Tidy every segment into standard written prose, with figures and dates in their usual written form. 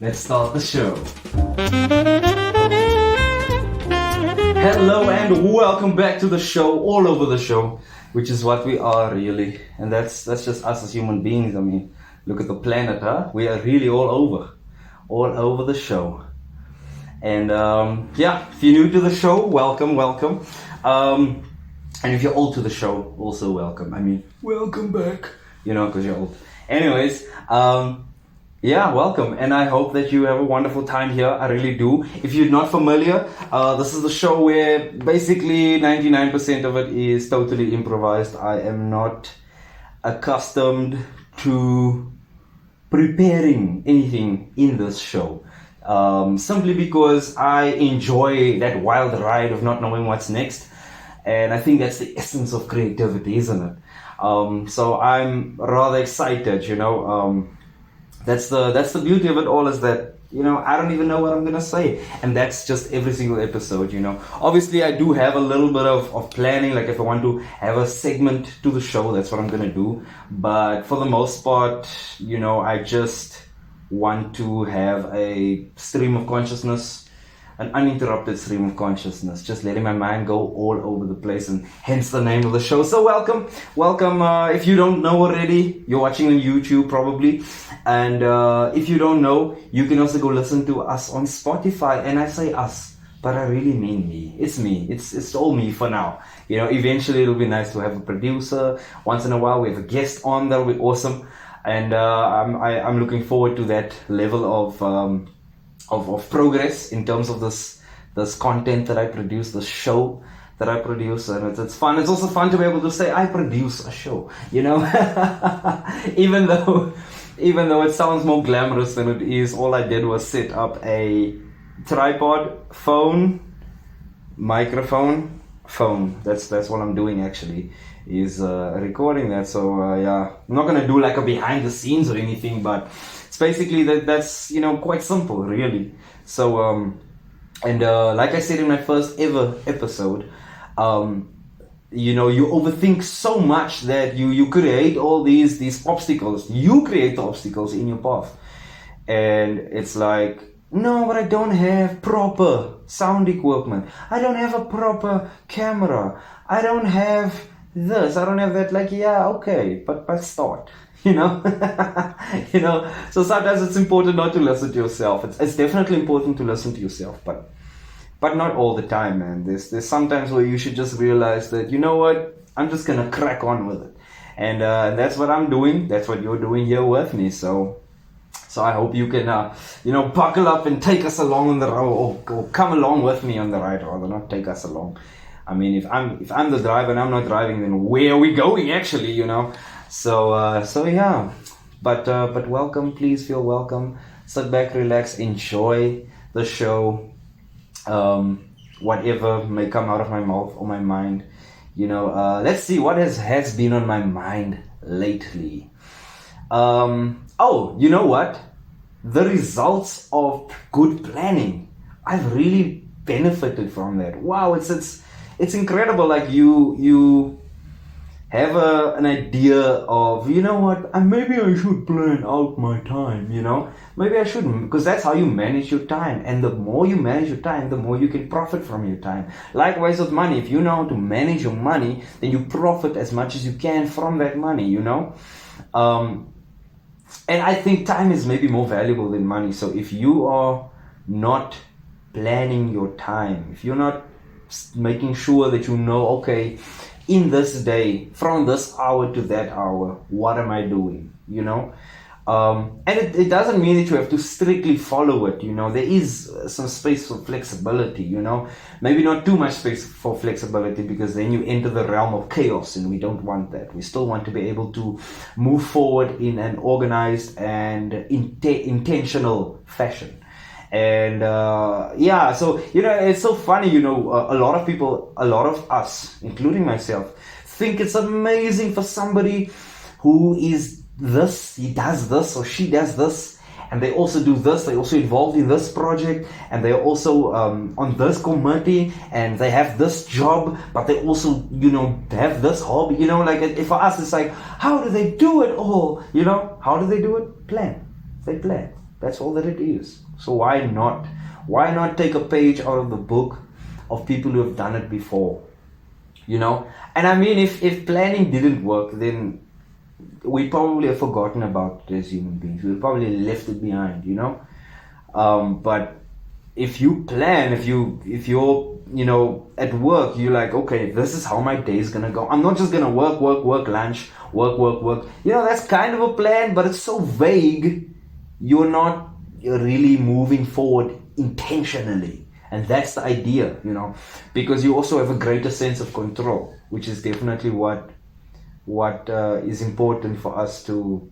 Let's start the show. Hello and welcome back to the show, all over the show, which is what we are really. And that's just us as human beings. I mean, look at the planet, huh? We are really all over the show. And if you're new to the show, welcome. And if you're old to the show, also welcome. I mean, welcome back, because you're old. Anyways, welcome, and I hope that you have a wonderful time here. I really do. If you're not familiar, this is the show where basically 99% of it is totally improvised. I am not accustomed to preparing anything in this show, simply because I enjoy that wild ride of not knowing what's next, and I think that's the essence of creativity, isn't it? So I'm rather excited, That's the beauty of it all, is that, I don't even know what I'm going to say. And that's just every single episode, Obviously, I do have a little bit of planning. Like if I want to have a segment to the show, that's what I'm going to do. But for the most part, I just want to have a stream of consciousness, an uninterrupted stream of consciousness, just letting my mind go all over the place, and hence the name of the show. So welcome. If you don't know already, you're watching on YouTube probably, and if you don't know, you can also go listen to us on Spotify. And I say us, but I really mean me. It's me. It's all me for now. Eventually it'll be nice to have a producer. Once in a while we have a guest on. That'll be awesome, and I'm looking forward to that level of progress in terms of this content that I produce, the show that I produce, and it's fun. It's also fun to be able to say I produce a show, even though it sounds more glamorous than it is. All I did was set up a tripod, phone, microphone, phone. That's what I'm doing actually, is recording that. So I'm not gonna do like a behind the scenes or anything, but it's basically that's quite simple, really. So like I said in my first ever episode, you overthink so much that you create all these obstacles. You create the obstacles in your path, and it's like, no, but I don't have proper sound equipment. I don't have a proper camera. I don't have this. I don't have that. Like, yeah, okay, but start. So sometimes it's important not to listen to yourself. It's definitely important to listen to yourself, but not all the time, man. There's sometimes where you should just realize that, you know what, I'm just gonna crack on with it, and that's what I'm doing. That's what you're doing here with me. So I hope you can buckle up and take us along on the road, or come along with me on the ride, rather, not take us along. I mean, if I'm the driver and I'm not driving, then where are we going actually? So yeah, but welcome. Please feel welcome. Sit back, relax, enjoy the show. Whatever may come out of my mouth or my mind, let's see what has been on my mind lately. You know what? The results of good planning. I've really benefited from that. Wow, it's incredible. Like you have an idea of, what, maybe I should plan out my time, maybe I shouldn't, because that's how you manage your time. And the more you manage your time, the more you can profit from your time. Likewise with money, if you know how to manage your money, then you profit as much as you can from that money, And I think time is maybe more valuable than money. So if you are not planning your time, if you're not making sure that okay, in this day, from this hour to that hour, what am I doing? And it doesn't mean that you have to strictly follow it. There is some space for flexibility. Maybe not too much space for flexibility, because then you enter the realm of chaos, and we don't want that. We still want to be able to move forward in an organized and intentional fashion. And so it's so funny, a lot of people, a lot of us, including myself, think it's amazing for somebody who is this, he does this, or she does this, and they also do this, they're also involved in this project, and they're also on this committee, and they have this job, but they also, have this hobby, for us, it's like, how do they do it all? How do they do it? Plan. They plan. That's all that it is. So why not? Why not take a page out of the book of people who have done it before? You know? And I mean, if planning didn't work, then we probably have forgotten about it as human beings. We probably left it behind, you know? But if you plan, if you're, you know, at work, you're like, okay, this is how my day is gonna go. I'm not just gonna work, lunch, work. You know, that's kind of a plan, but it's so vague. You're really moving forward intentionally. And that's the idea, you know, because you also have a greater sense of control, which is definitely what is important for us to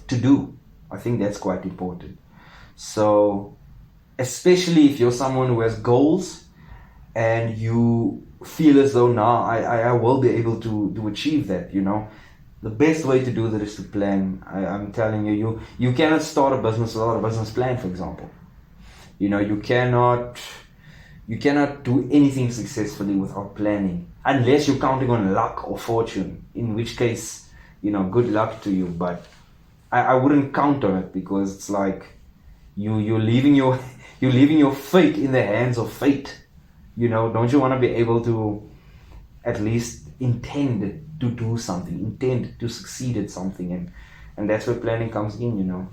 do. I think that's quite important. So, especially if you're someone who has goals and you feel as though now I will be able to achieve that, you know, the best way to do that is to plan. I'm telling you cannot start a business without a business plan, for example. You know, you cannot do anything successfully without planning, unless you're counting on luck or fortune, in which case, you know, good luck to you. But I wouldn't count on it, because it's like you're leaving your fate in the hands of fate. You know, don't you want to be able to at least intend to do something, intend to succeed at something, and that's where planning comes in, you know.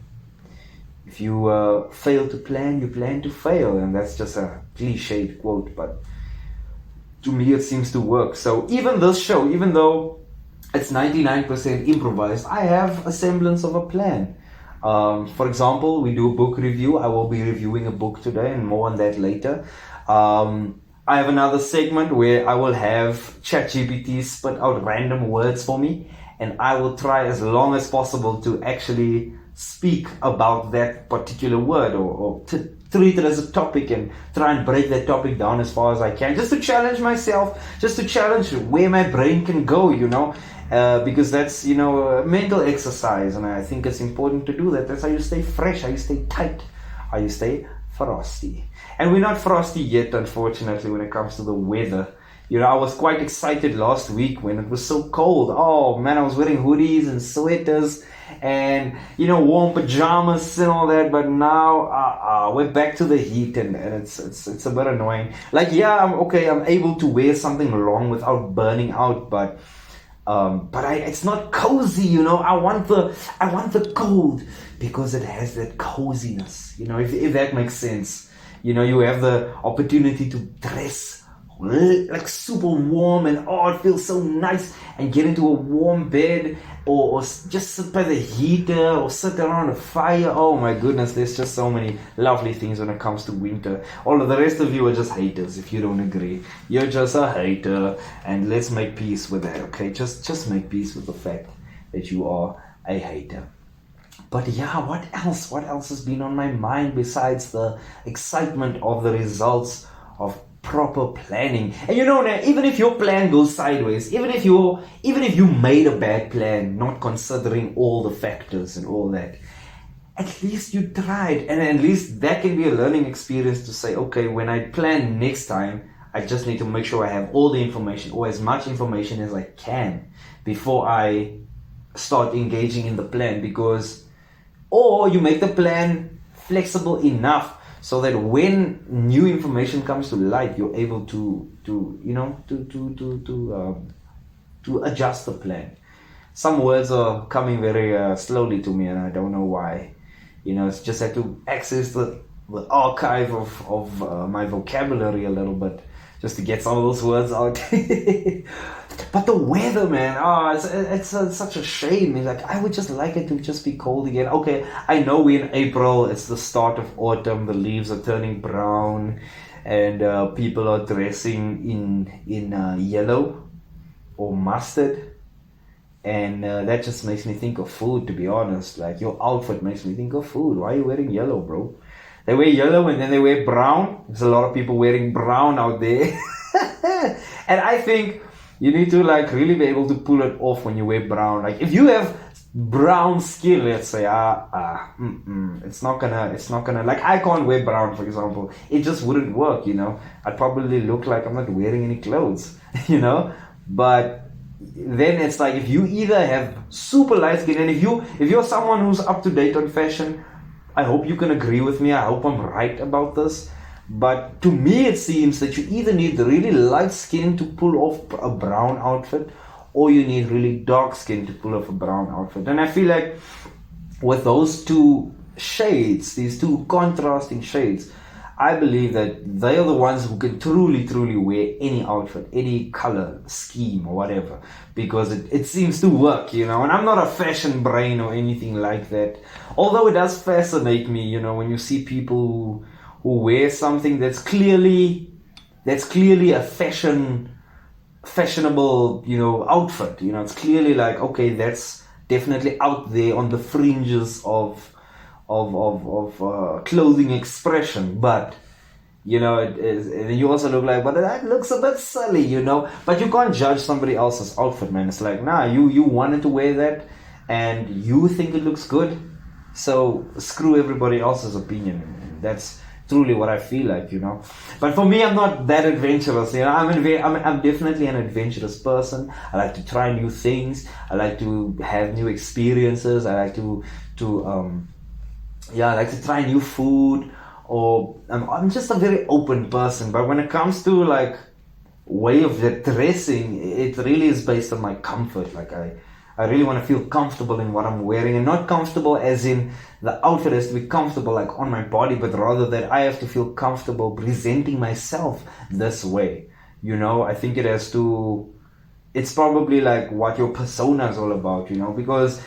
If you fail to plan, you plan to fail, and that's just a cliched quote, but to me it seems to work. So even this show, even though it's 99% improvised, I have a semblance of a plan. For example, we do a book review. I will be reviewing a book today, and more on that later. I have another segment where I will have ChatGPT spit out random words for me, and I will try as long as possible to actually speak about that particular word, or to treat it as a topic and try and break that topic down as far as I can, just to challenge myself, just to challenge where my brain can go, you know, because that's, you know, a mental exercise, and I think it's important to do that. That's how you stay fresh, how you stay tight, how you stay frosty. And we're not frosty yet, unfortunately, when it comes to the weather. You know, I was quite excited last week when it was so cold. Oh man, I was wearing hoodies and sweaters and, you know, warm pajamas and all that. But now we're back to the heat, and it's a bit annoying. Like, yeah, I'm able to wear something long without burning out, but it's not cozy, you know. I want the cold because it has that coziness, you know, if that makes sense. You know, you have the opportunity to dress like super warm, and it feels so nice, and get into a warm bed, or just sit by the heater, or sit around a fire. Oh my goodness, there's just so many lovely things when it comes to winter. All of the rest of you are just haters if you don't agree. You're just a hater, and let's make peace with that, okay? Just make peace with the fact that you are a hater. But yeah, what else has been on my mind besides the excitement of the results of proper planning? And you know, even if your plan goes sideways, even if you made a bad plan, not considering all the factors and all that, at least you tried, and at least that can be a learning experience to say, okay, when I plan next time, I just need to make sure I have all the information, or as much information as I can, before I start engaging in the plan. Or you make the plan flexible enough so that when new information comes to light, you're able to adjust the plan. Some words are coming very slowly to me, and I don't know why. You know, it's just had to access the archive of my vocabulary a little bit, just to get some of those words out. But the weather, man, it's such a shame. It's like, I would just like it to just be cold again. Okay, I know we're in April, it's the start of autumn, the leaves are turning brown, and people are dressing in yellow or mustard, and that just makes me think of food, to be honest. Like, your outfit makes me think of food. Why are you wearing yellow, bro? They wear yellow and then they wear brown. There's a lot of people wearing brown out there. And I think you need to like really be able to pull it off when you wear brown. Like, if you have brown skin, let's say, it's not gonna, like, I can't wear brown, for example. It just wouldn't work, you know. I'd probably look like I'm not wearing any clothes, you know. But then it's like, if you either have super light skin, and if you're someone who's up to date on fashion, I hope you can agree with me. I hope I'm right about this. But to me, it seems that you either need really light skin to pull off a brown outfit, or you need really dark skin to pull off a brown outfit. And I feel like with those two shades, these two contrasting shades, I believe that they are the ones who can truly, truly wear any outfit, any color, scheme, or whatever, because it seems to work, you know. And I'm not a fashion brain or anything like that, although it does fascinate me, you know, when you see people who wear something that's clearly a fashionable, you know, outfit. You know, it's clearly like, okay, that's definitely out there on the fringes of clothing expression, but you know, and you also look like, but that looks a bit silly, you know. But you can't judge somebody else's outfit, man. It's like, nah, you wanted to wear that, and you think it looks good, so screw everybody else's opinion. And that's truly what I feel like, you know. But for me, I'm not that adventurous, you know. I'm definitely an adventurous person. I like to try new things. I like to have new experiences. I like to I like to try new food, or I'm just a very open person. But when it comes to like way of dressing, it really is based on my comfort. Like I really want to feel comfortable in what I'm wearing, and not comfortable as in the outfit has to be comfortable like on my body, but rather that I have to feel comfortable presenting myself this way. You know, I think it's probably like what your persona is all about, you know, because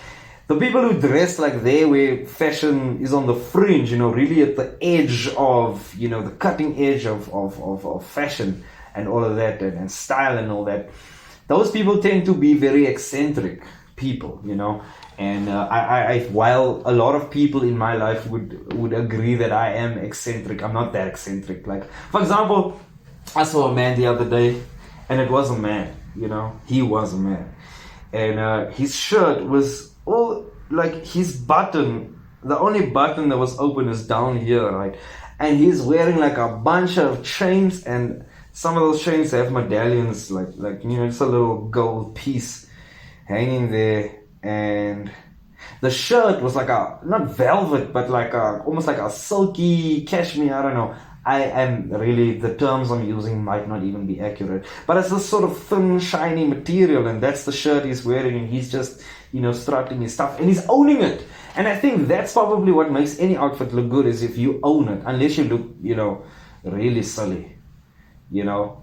the people who dress like they, where fashion is on the fringe, you know, really at the edge of, you know, the cutting edge of fashion and all of that, and style and all that, those people tend to be very eccentric people, you know. And while a lot of people in my life would agree that I am eccentric, I'm not that eccentric. Like, for example, I saw a man the other day, and it was a man, you know, he was a man, and his shirt was all like, his button, the only button that was open is down here, right? And he's wearing like a bunch of chains, and some of those chains have medallions, like you know, it's a little gold piece hanging there. And the shirt was like not velvet, but like almost like a silky cashmere, I don't know. I am really, the terms I'm using might not even be accurate, but it's this sort of thin, shiny material, and that's the shirt he's wearing, and he's just, you know, strutting his stuff, and he's owning it. And I think that's probably what makes any outfit look good, is if you own it, unless you look, you know, really silly, you know.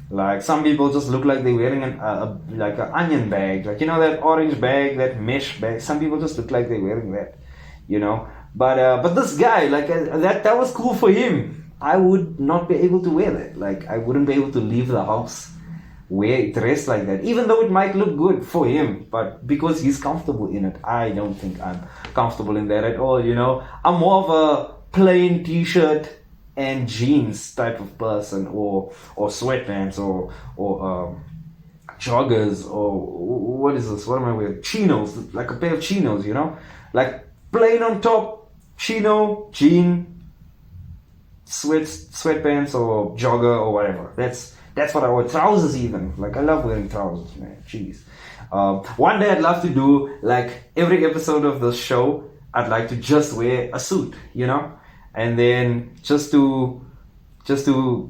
Like, some people just look like they're wearing like an onion bag, like, you know, that orange bag, that mesh bag. Some people just look like they're wearing that, you know. But this guy, like, that was cool for him. I would not be able to wear that. Like, I wouldn't be able to leave the house dressed like that, even though it might look good for him. But because he's comfortable in it, I don't think I'm comfortable in that at all, you know. I'm more of a plain t-shirt and jeans type of person, or sweatpants, or joggers, or what is this? What am I wearing? Chinos, like a pair of chinos, you know, like plain on top, chino, jean, sweatpants, or jogger, or whatever. That's what I wear. Trousers even. Like, I love wearing trousers, man. Jeez. One day I'd love to do, like, every episode of the show, I'd like to just wear a suit, you know. And then just to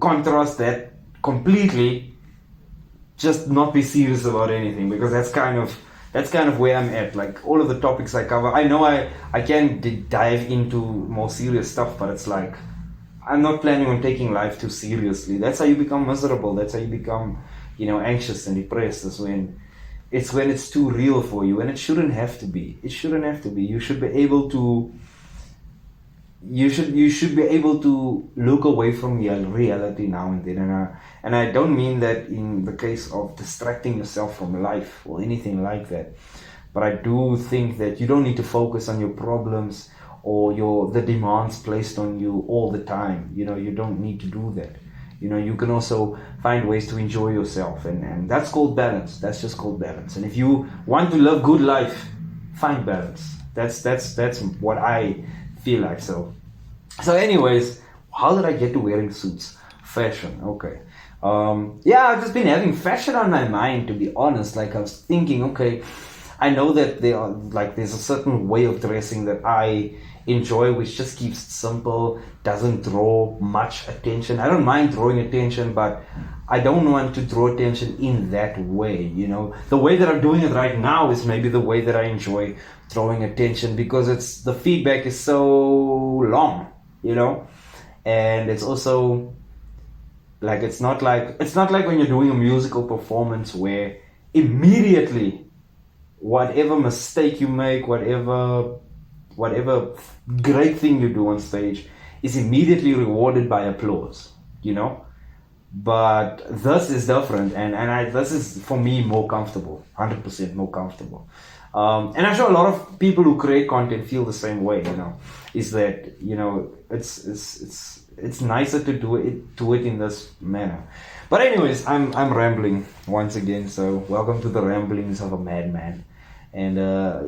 contrast that completely, just not be serious about anything, because that's kind of where I'm at. Like, all of the topics I cover, I know I can dive into more serious stuff, but it's like, I'm not planning on taking life too seriously. That's how you become miserable. That's how you become, you know, anxious and depressed. Is when it's too real for you, and it shouldn't have to be. It shouldn't have to be. You should be able to. You should be able to look away from reality now and then, and I don't mean that in the case of distracting yourself from life or anything like that, but I do think that you don't need to focus on your problems or the demands placed on you all the time. You know, you don't need to do that. You know, you can also find ways to enjoy yourself, and that's called balance. That's just called balance. And if you want to live good life, find balance. That's what I feel like. So anyways, how did I get to wearing suits? Fashion. Okay. Yeah, I've just been having fashion on my mind, to be honest. Like, I was thinking, okay, I know that there's a certain way of dressing that I enjoy, which just keeps it simple, doesn't draw much attention. I don't mind drawing attention, but I don't want to draw attention in that way, you know. The way that I'm doing it right now is maybe the way that I enjoy drawing attention, because the feedback is so long, you know. And it's also like it's not like when you're doing a musical performance where immediately whatever mistake you make, whatever great thing you do on stage is immediately rewarded by applause, you know. But this is different, and this is for me more comfortable, 100% more comfortable. And I'm sure a lot of people who create content feel the same way, you know, is that, you know, it's nicer to do it in this manner. But anyways, I'm rambling once again, so welcome to the ramblings of a madman. And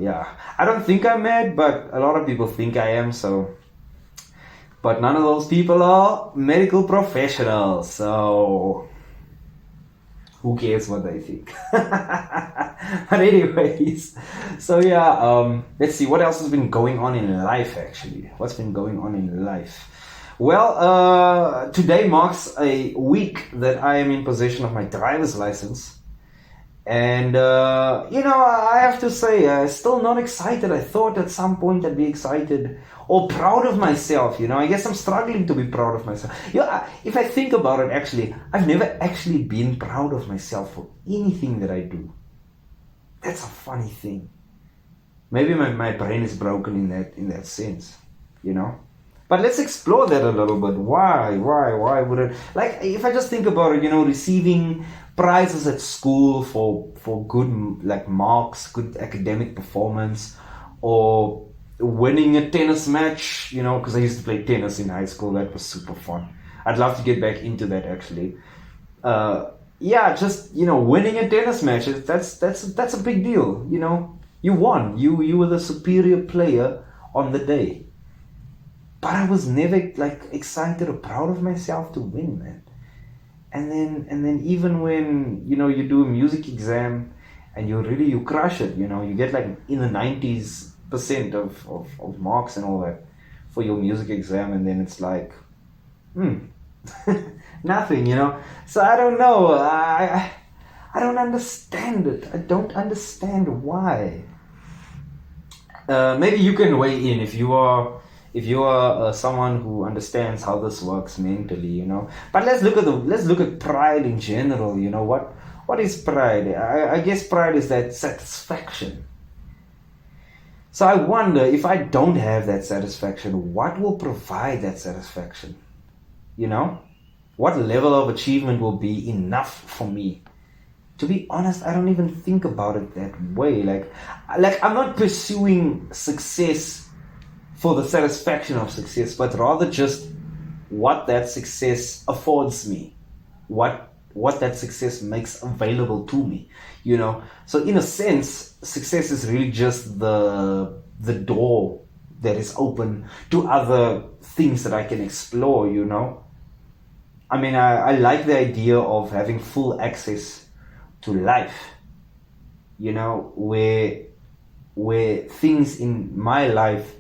yeah, I don't think I'm mad, but a lot of people think I am, so. But none of those people are medical professionals, so who cares what they think? But anyways, so yeah, let's see what else has been going on in life. Actually, what's been going on in life? Well, today marks a week that I am in possession of my driver's license. And, you know, I have to say, still not excited. I thought at some point I'd be excited or proud of myself, you know. I guess I'm struggling to be proud of myself. You know, if I think about it, actually, I've never actually been proud of myself for anything that I do. That's a funny thing. Maybe my brain is broken in that sense, you know. But let's explore that a little bit. Why would it? Like, if I just think about it, you know, receiving prizes at school for good, like, marks, good academic performance, or winning a tennis match, you know, because I used to play tennis in high school. That was super fun. I'd love to get back into that, actually. Yeah, just, you know, winning a tennis match, that's a big deal, you know. You won. You were the superior player on the day. But I was never, like, excited or proud of myself to win, man. And then even when, you know, you do a music exam and you crush it, you know, you get like in the 90% of marks and all that for your music exam, and then it's like, nothing, you know. So I don't know. I don't understand it. I don't understand why. Maybe you can weigh in if you are someone who understands how this works mentally, you know. But let's look at pride in general. You know, what is pride? I guess pride is that satisfaction. So I wonder, if I don't have that satisfaction, what will provide that satisfaction? You know, what level of achievement will be enough for me? To be honest, I don't even think about it that way. Like I'm not pursuing success for the satisfaction of success, but rather just what that success affords me, what that success makes available to me, you know. So in a sense, success is really just the door that is open to other things that I can explore, you know. I mean, I like the idea of having full access to life, you know, where things in my life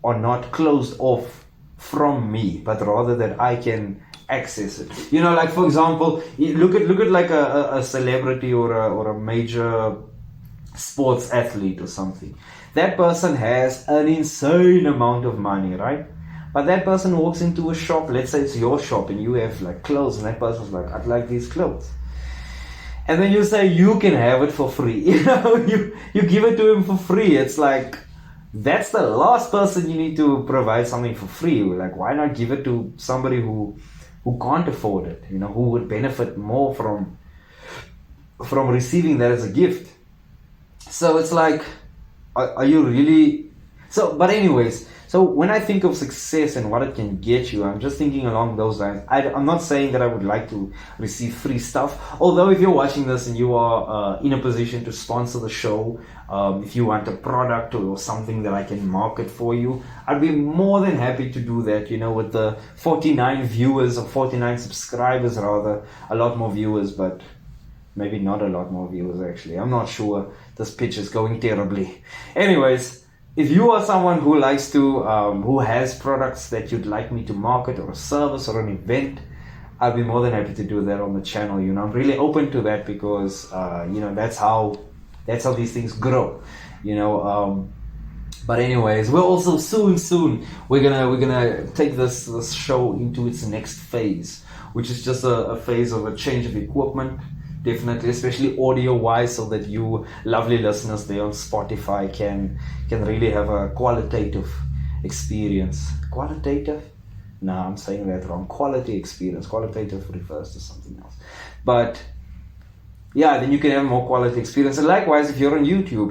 are not closed off from me, but rather that I can access it. You know, like, for example, look at like a celebrity or a major sports athlete or something. That person has an insane amount of money, right? But that person walks into a shop, let's say it's your shop, and you have like clothes, and that person's like, I'd like these clothes. And then you say you can have it for free. You know, you give it to him for free. It's like, that's the last person you need to provide something for free. Like, why not give it to somebody who can't afford it, you know, who would benefit more from receiving that as a gift? So it's like, are you really? So, but anyways, So when I think of success and what it can get you, I'm just thinking along those lines. I'm not saying that I would like to receive free stuff. Although if you're watching this and you are in a position to sponsor the show, if you want a product or something that I can market for you, I'd be more than happy to do that. With the 49 viewers or 49 subscribers rather, a lot more viewers, but maybe not a lot more viewers actually. I'm not sure. This pitch is going terribly. Anyways, if you are someone who likes to, who has products that you'd like me to market, or a service or an event, I'll be more than happy to do that on the channel. I'm really open to that because, that's how these things grow. But anyways, we're also soon we're gonna take this show into its next phase, which is just a phase of a change of equipment. Definitely, especially audio-wise, so that you lovely listeners there on Spotify can really have a qualitative experience. Qualitative? No, I'm saying that wrong. Quality experience. Qualitative refers to something else. But yeah, then you can have more quality experience. And likewise, if you're on YouTube,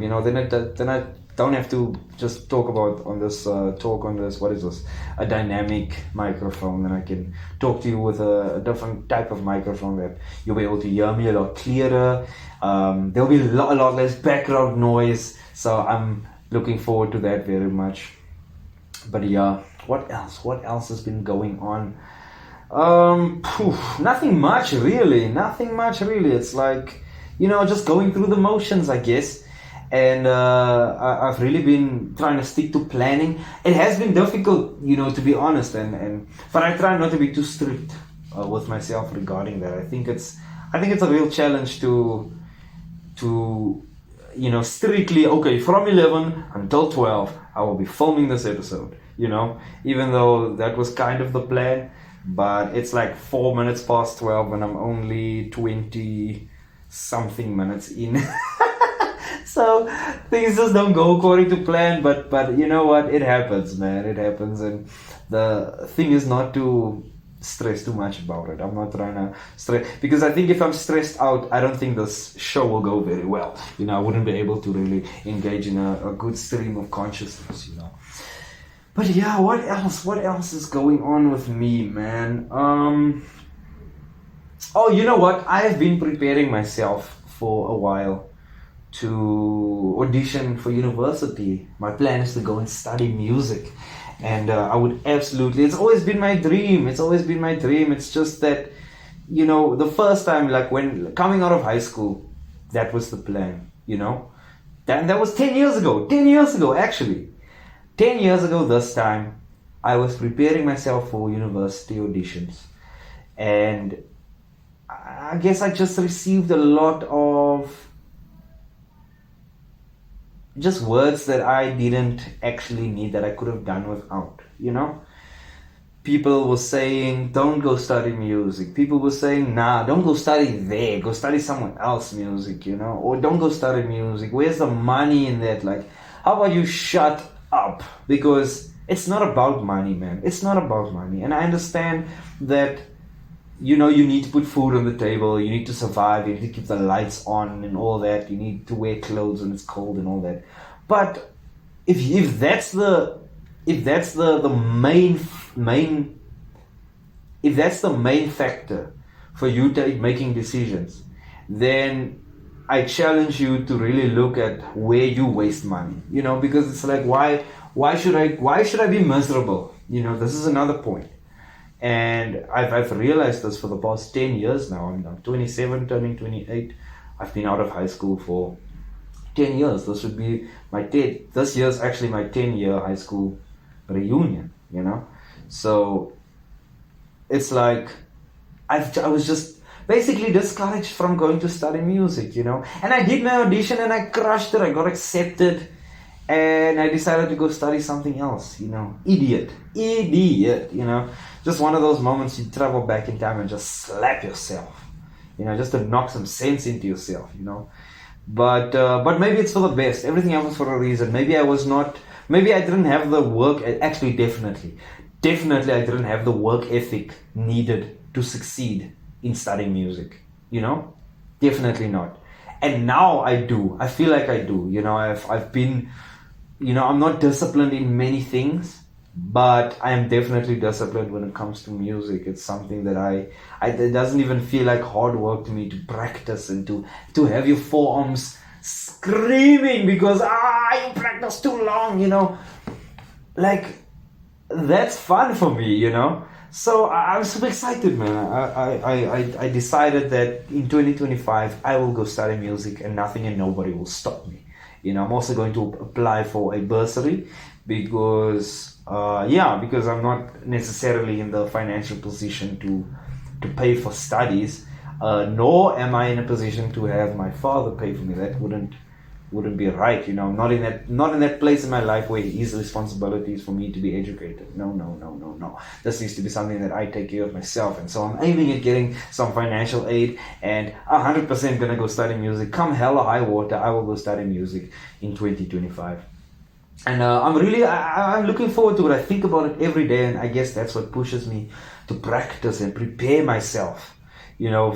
then I don't have to just talk on this, what is this? A dynamic microphone. Then I can talk to you with a different type of microphone that you'll be able to hear me a lot clearer. There'll be a lot less background noise. So I'm looking forward to that very much. But yeah, what else? What else has been going on? Nothing much really. It's like, just going through the motions, I guess. And I've really been trying to stick to planning. It has been difficult, to be honest, but I try not to be too strict with myself regarding that. I think it's a real challenge to strictly, okay, from 11 until 12 I will be filming this episode, even though that was kind of the plan. But it's like 4 minutes past 12 and I'm only 20 something minutes in. So things just don't go according to plan, but you know what? It happens, man. It happens, and the thing is not to stress too much about it. I'm not trying to stress, because I think if I'm stressed out, I don't think this show will go very well. I wouldn't be able to really engage in a good stream of consciousness, But yeah, what else? What else is going on with me, man? Oh, you know what? I have been preparing myself for a while to audition for university. My plan is to go and study music, and I would absolutely, it's always been my dream. It's just that, the first time, like when coming out of high school, that was the plan, that was 10 years ago actually. 10 years ago this time, I was preparing myself for university auditions, and I guess I just received a lot of just words that I didn't actually need, that I could have done without, People were saying, don't go study music. People were saying, nah, don't go study there. Go study someone else music, Or don't go study music. Where's the money in that? Like, how about you shut up? Because it's not about money, man. It's not about money. And I understand that, you need to put food on the table, you need to survive, you need to keep the lights on and all that, you need to wear clothes when it's cold and all that. But if that's the main factor for you making decisions, then I challenge you to really look at where you waste money. Because it's like, why should I be miserable? This is another point. And I've realized this for the past 10 years now. I'm 27, turning 28. I've been out of high school for 10 years. This year's actually my 10-year high school reunion, So it's like, I was just basically discouraged from going to study music, And I did my audition and I crushed it. I got accepted. And I decided to go study something else, Idiot, Just one of those moments you travel back in time and just slap yourself, just to knock some sense into yourself, But maybe it's for the best. Everything happens for a reason. Maybe I didn't have the work, actually definitely I didn't have the work ethic needed to succeed in studying music, Definitely not. And now I do. I feel like I do, I've been, I'm not disciplined in many things, but I am definitely disciplined when it comes to music. It's something that it doesn't even feel like hard work to me to practice and to have your forearms screaming because you practice too long, like that's fun for me, So I'm super excited, man. I decided that in 2025 I will go study music and nothing and nobody will stop me. I'm also going to apply for a bursary because because I'm not necessarily in the financial position to pay for studies, nor am I in a position to have my father pay for me. That wouldn't be right. I'm not in that place in my life where his responsibility is for me to be educated. No. This needs to be something that I take care of myself, and so I'm aiming at getting some financial aid, and 100% gonna go study music. Come hell or high water, I will go study music in 2025. And I'm looking forward to it. I think about it every day, and I guess that's what pushes me to practice and prepare myself,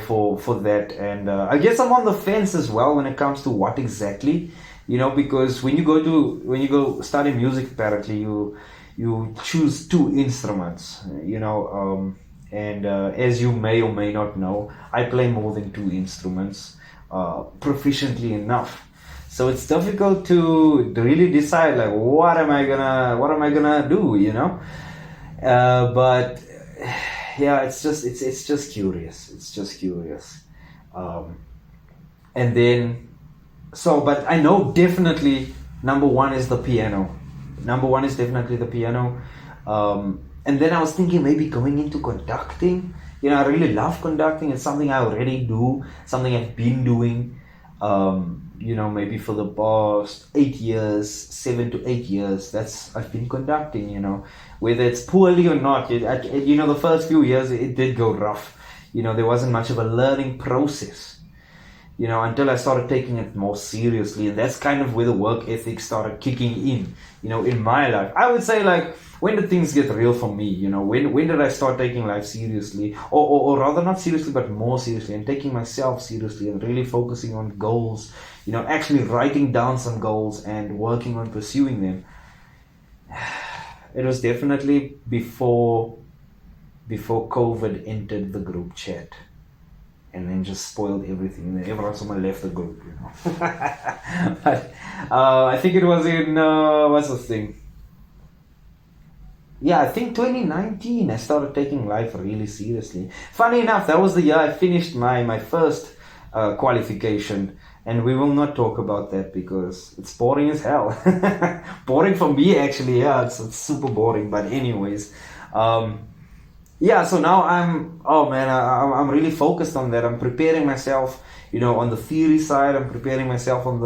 for that. And I guess I'm on the fence as well when it comes to what exactly, because when you go study music, apparently you choose two instruments, and as you may or may not know, I play more than two instruments proficiently enough. So it's difficult to really decide, like, what am I gonna do, but yeah, it's just curious. And then, but I know definitely number one is the piano. And then I was thinking maybe going into conducting. I really love conducting. It's something I already do, something I've been doing. Maybe for the past 7 to 8 years, I've been conducting, whether it's poorly or not. The first few years it did go rough. There wasn't much of a learning process, until I started taking it more seriously. And that's kind of where the work ethic started kicking in my life. I would say, like, when did things get real for me? When did I start taking life seriously? Or rather, not seriously, but more seriously, and taking myself seriously and really focusing on goals, actually writing down some goals and working on pursuing them. It was definitely before COVID entered the group chat and then just spoiled everything. Everyone saw me left the group, But I think it was in, what's this thing? Yeah, I think 2019 I started taking life really seriously. Funny enough, that was the year I finished my first qualification, and we will not talk about that because it's boring as hell. Boring for me, actually. Yeah, it's super boring. But anyways, so now I'm really focused on that. I'm preparing myself, on the theory side. I'm preparing myself on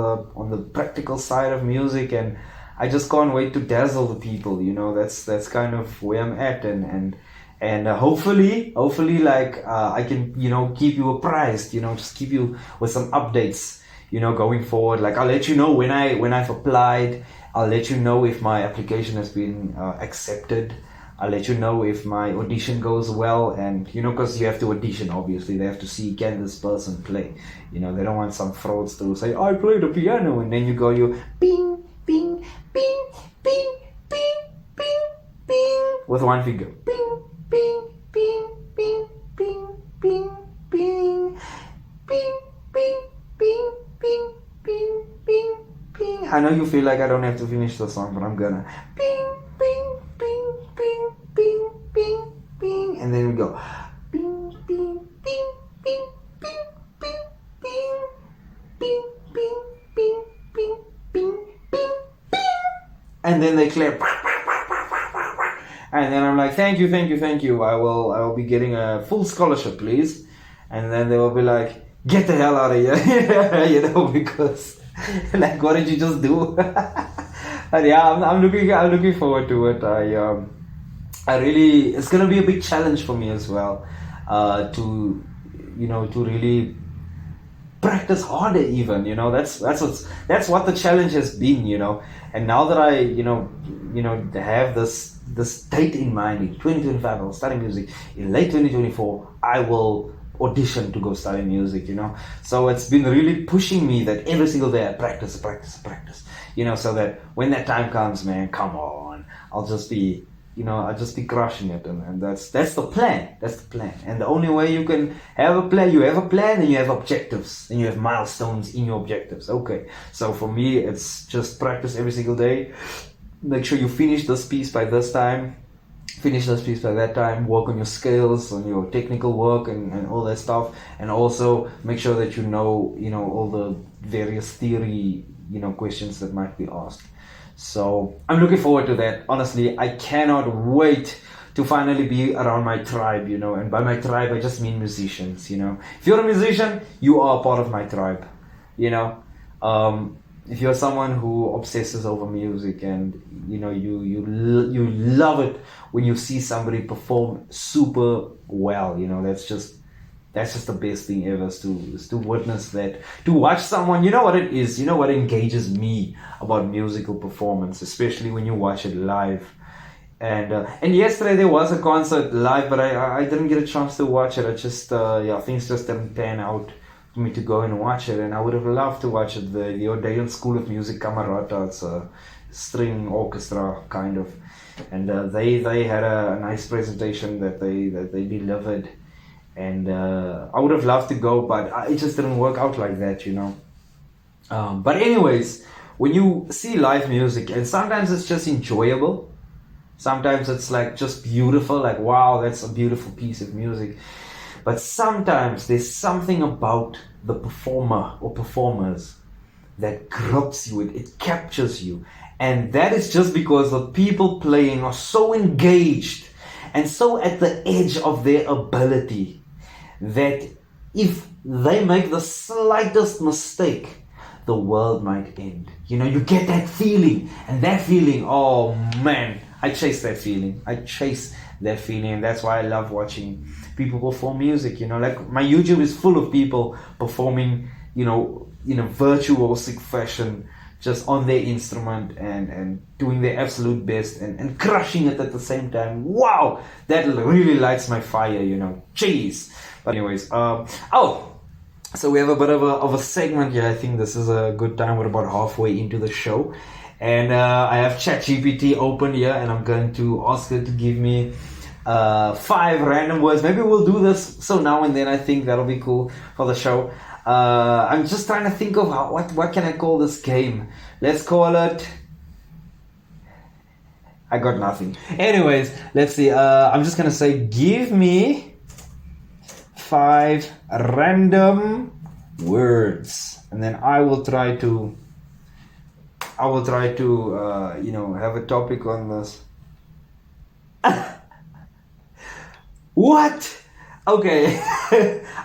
the practical side of music, and I just can't wait to dazzle the people. That's kind of where I'm at, and hopefully, like I can, keep you apprised. Just keep you with some updates. Going forward. Like, I'll let you know when I've applied. I'll let you know if my application has been accepted. I'll let you know if my audition goes well, and because you have to audition, obviously they have to see, can this person play. They don't want some frauds to say, I play the piano, and then you bing, bing, bing, bing, bing, bing, bing, with one finger. Bing, bing, bing, bing, bing, bing, bing, bing, bing, bing, bing, bing, bing, bing. I know you feel like I don't have to finish the song, but I'm gonna. Bing, bing, bing, bing, bing, bing, bing, and then we go. Bing, bing, bing, bing, bing, bing, bing, bing, bing, bing, bing, bing, bing, bing, and then they clap. And then I'm like, thank you. I will be getting a full scholarship, please. And then they will be like, get the hell out of here, because like, what did you just do? But yeah, I'm looking forward to it. I really, it's gonna be a big challenge for me as well, to really practice harder even. That's what the challenge has been. And now that I have this date in mind, in 2025 I will study music. In late 2024 I will audition to go study music. So it's been really pushing me that every single day I practice, so that when that time comes, man, come on, I'll just be I'll just be crushing it, and that's the plan. That's the plan. And the only way you can have a plan, you have a plan, and you have objectives, and you have milestones in your objectives. Okay, so for me, it's just practice every single day. Make sure you finish this piece by this time, finish this piece by that time, work on your skills, on your technical work, and all that stuff, and also make sure that you know all the various theory questions that might be asked. So I'm looking forward to that. Honestly, I cannot wait to finally be around my tribe, and by my tribe I just mean musicians. If you're a musician, you are a part of my tribe. If you're someone who obsesses over music, and you love it when you see somebody perform super well, that's just the best thing ever, is to witness that, to watch someone. What it is, what engages me about musical performance, especially when you watch it live. And yesterday there was a concert live, but I didn't get a chance to watch it. I just things just didn't pan out for me to go and watch it, and I would have loved to watch it. The Odeon School of Music Camerata, it's a string orchestra kind of, and they had a nice presentation that they delivered. And I would have loved to go, but it just didn't work out like that, But anyways, when you see live music, and sometimes it's just enjoyable, sometimes it's like just beautiful, like wow, that's a beautiful piece of music. But sometimes there's something about the performer or performers that grips you, it captures you. And that is just because the people playing are so engaged and so at the edge of their ability, that if they make the slightest mistake, the world might end. You get that feeling, and that feeling, oh man, I chase that feeling. And that's why I love watching people perform music. Like my YouTube is full of people performing, in a virtuosic fashion, just on their instrument and doing their absolute best and crushing it at the same time. Wow, that really lights my fire, Jeez. But anyways, so we have a bit of a segment here. I think this is a good time. We're about halfway into the show, and I have ChatGPT open here, and I'm going to ask it to give me 5 random words. Maybe we'll do this so now and then. I think that'll be cool for the show. I'm just trying to think of what can I call this game. Let's call it, I got nothing. Anyways, let's see. I'm just gonna say, give me 5 random words, and then I will try to have a topic on this. What? Okay.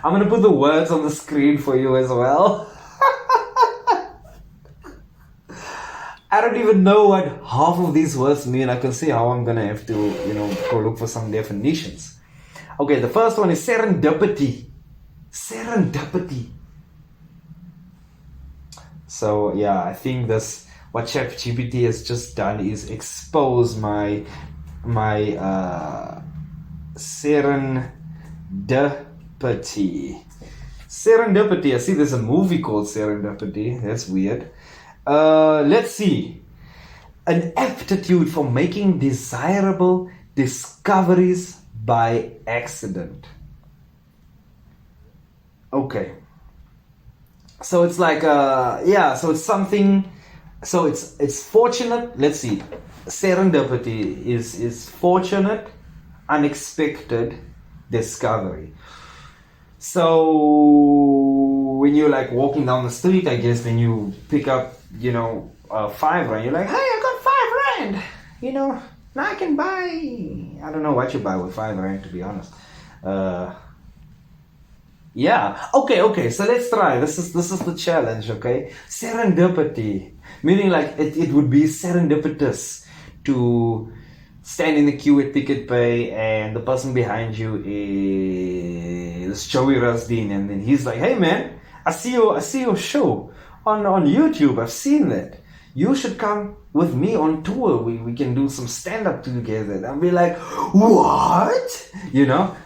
I'm gonna put the words on the screen for you as well. I don't even know what half of these words mean. I can see how I'm gonna have to, go look for some definitions. Okay, the first one is serendipity. Serendipity. So yeah, I think what ChatGPT has just done is expose my serendipity. Serendipity. I see there's a movie called Serendipity. That's weird. Let's see. An aptitude for making desirable discoveries by accident. Okay. So it's like so it's something, so it's fortunate. Let's see. Serendipity is fortunate, unexpected discovery. So when you're like walking down the street, I guess, then you pick up, 5 rand. You're like, hey, I got 5 rand. Now I can buy, I don't know what you buy with 5 rand, to be honest. Yeah. Okay. So let's try. This is the challenge. Okay. Serendipity, meaning like it would be serendipitous to stand in the queue at Pick n Pay, and the person behind you is Joey Rasdeen, and then he's like, "Hey man, I see your show on YouTube. I've seen that. You should come with me on tour. We can do some stand-up together." And I'll be like, what?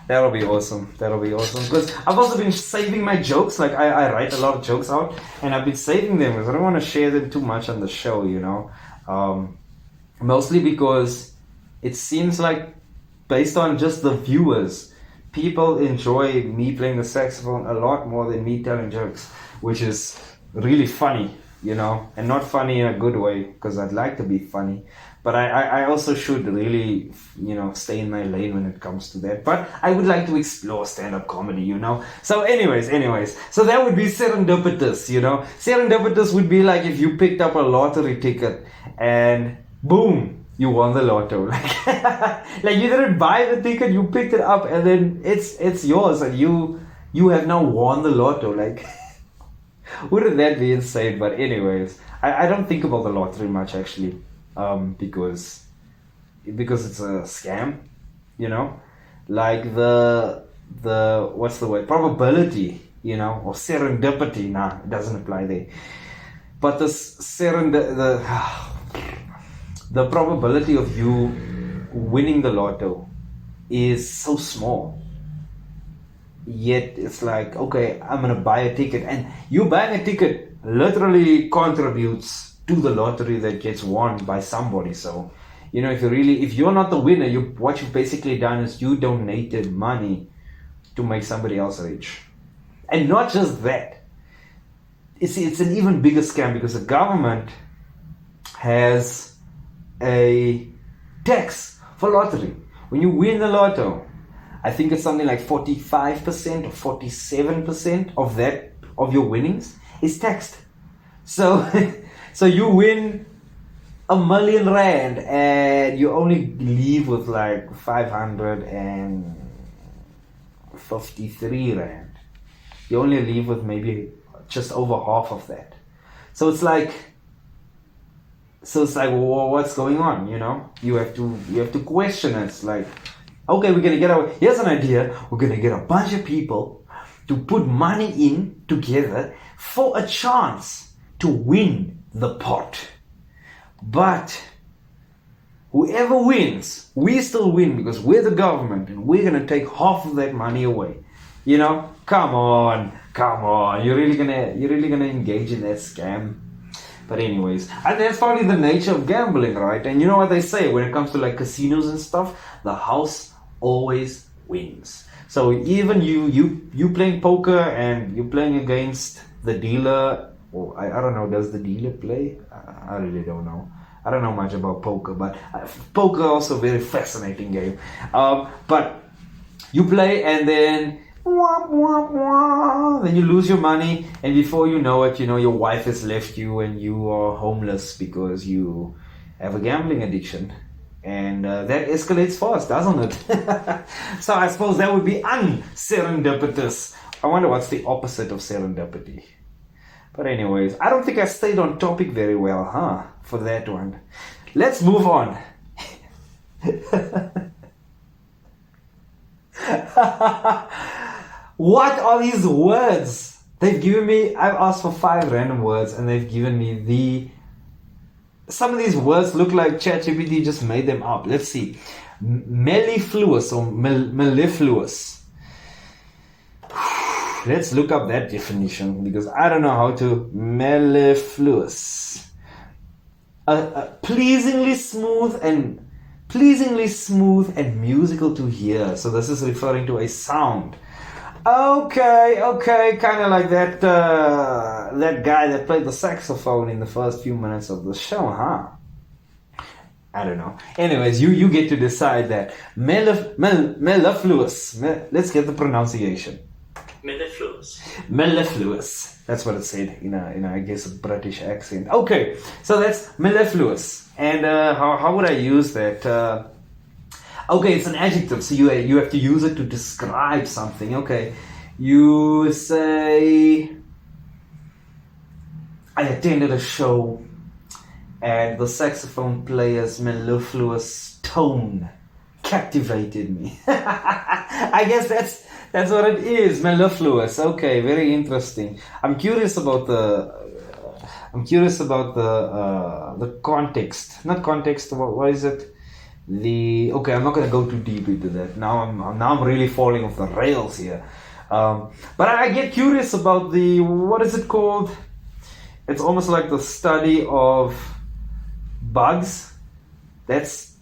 That'll be awesome. Because I've also been saving my jokes. Like I write a lot of jokes out, and I've been saving them because I don't want to share them too much on the show, Mostly because it seems like, based on just the viewers, people enjoy me playing the saxophone a lot more than me telling jokes, which is really funny, you know, and not funny in a good way, because I'd like to be funny, but I also should really, you know, stay in my lane when it comes to that. But I would like to explore stand-up comedy, you know. So anyways, so that would be serendipitous, you know. Serendipitous would be like if you picked up a lottery ticket and boom, you won the lotto. Like you didn't buy the ticket, you picked it up, and then it's yours, and you have now won the lotto. Like, wouldn't that be insane? But anyways, I don't think about the lottery much actually, because it's a scam, you know. Like the what's the word, probability, you know, or serendipity. Nah, it doesn't apply there. But the probability of you winning the lotto is so small. Yet it's like, okay, I'm gonna buy a ticket, and you buying a ticket literally contributes to the lottery that gets won by somebody. So, you know, if you're not the winner, what you've basically done is you donated money to make somebody else rich. And not just that, it's an even bigger scam, because the government has a tax for lottery. When you win the lotto, I think it's something like 45% or 47% of your winnings is taxed. So so you win R1 million and you only leave with like 553 rand. You only leave with maybe just over half of that. So it's like, well, what's going on? You know, you have to question it. It's like, okay, here's an idea. We're gonna get a bunch of people to put money in together for a chance to win the pot. But whoever wins, we still win, because we're the government and we're gonna take half of that money away. You know, come on. You're really gonna engage in that scam? But anyways, and that's probably the nature of gambling, right? And you know what they say when it comes to like casinos and stuff, the house always wins. So even you playing poker and you're playing against the dealer, or I don't know, does the dealer play? I really don't know. I don't know much about poker, but poker also a very fascinating game. But you play and then then you lose your money, and before you know it, you know, your wife has left you and you are homeless because you have a gambling addiction. And that escalates fast, doesn't it? So I suppose that would be unserendipitous. I wonder what's the opposite of serendipity. But anyways, I don't think I stayed on topic very well, huh? For that one. Let's move on. What are these words? They've given me, I've asked for 5 random words, and they've given me some of these words look like ChatGPT just made them up. Let's see. Mellifluous or mellifluous. Let's look up that definition, because I don't know how to. Mellifluous. Pleasingly smooth and musical to hear. So this is referring to a sound. Okay, kind of like that guy that played the saxophone in the first few minutes of the show, huh? I don't know. Anyways, you get to decide that. Mellifluous. Let's get the pronunciation. Mellifluous. That's what it said in a I guess a British accent. Okay, so that's mellifluous. And how would I use that? Okay, it's an adjective, so you have to use it to describe something. Okay, you say, I attended a show and the saxophone player's mellifluous tone captivated me. I guess that's what it is, mellifluous. Okay, very interesting. I'm curious about the context. Not context. What is it? Okay, I'm not gonna go too deep into that. Now I'm really falling off the rails here. But I get curious about what is it called? It's almost like the study of bugs. That's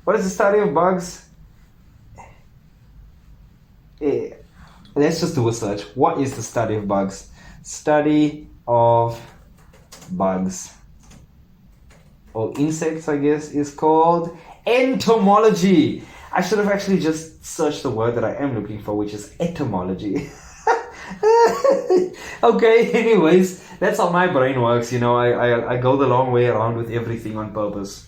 What is the study of bugs? Let's just do a search. What is the study of bugs? Study of bugs. Or insects, I guess, is called entomology. I should have actually just searched the word that I am looking for, which is etymology. Okay, anyways, that's how my brain works. I go the long way around with everything on purpose.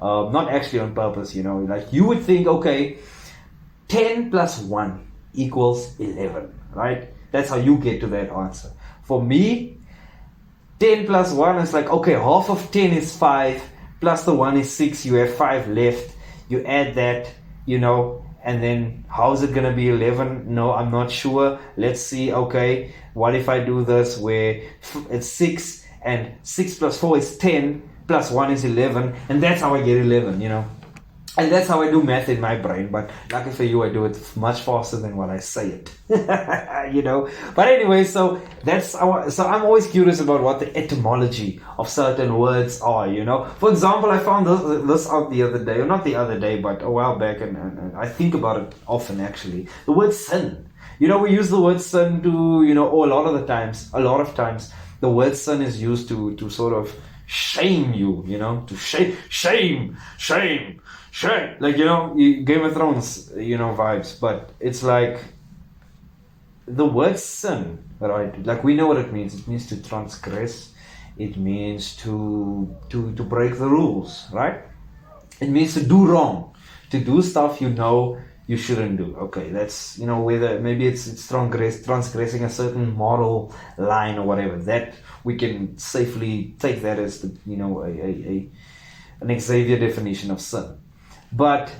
Not actually on purpose, like you would think, okay, 10 plus 1 equals 11, right? That's how you get to that answer. For me, 10 plus 1 is like, okay, half of 10 is 5, plus the 1 is 6, you have 5 left. You add that, and then how is it going to be 11? No, I'm not sure. Let's see, okay, what if I do this where it's 6, and 6 plus 4 is 10, plus 1 is 11, and that's how I get 11, And that's how I do math in my brain, but lucky for you, I do it much faster than what I say it. But anyway, so I'm always curious about what the etymology of certain words are, For example, I found this out the other day, or not the other day, but a while back, and I think about it often actually. The word sin. We use the word sin to, a lot of times, the word sin is used to sort of shame you, to shame. Like, Game of Thrones, vibes. But it's like the word sin, right? Like, we know what it means. It means to transgress. It means to break the rules, right? It means to do wrong, to do stuff you shouldn't do. Okay, that's, whether maybe it's transgressing a certain moral line or whatever. That we can safely take that as the, an Xavier definition of sin. But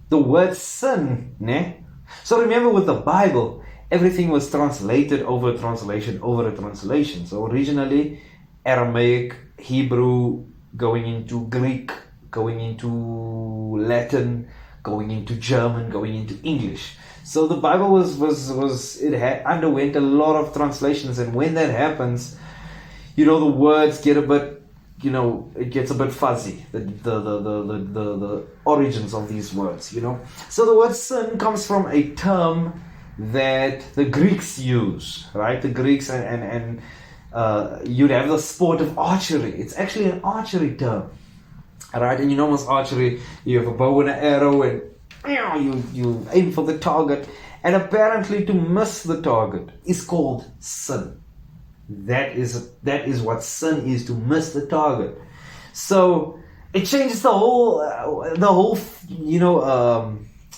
the word sin, ne? So remember with the Bible, everything was translated over a translation. So originally Aramaic, Hebrew, going into Greek, going into Latin, going into German, going into English. So the Bible underwent a lot of translations, and when that happens, the words get a bit, it gets a bit fuzzy, the origins of these words, So the word sin comes from a term that the Greeks use, right? The Greeks, and you'd have the sport of archery. It's actually an archery term, right? And with archery, you have a bow and an arrow, and you aim for the target, and apparently to miss the target is called sin. That is what sin is, to miss the target. So it changes the whole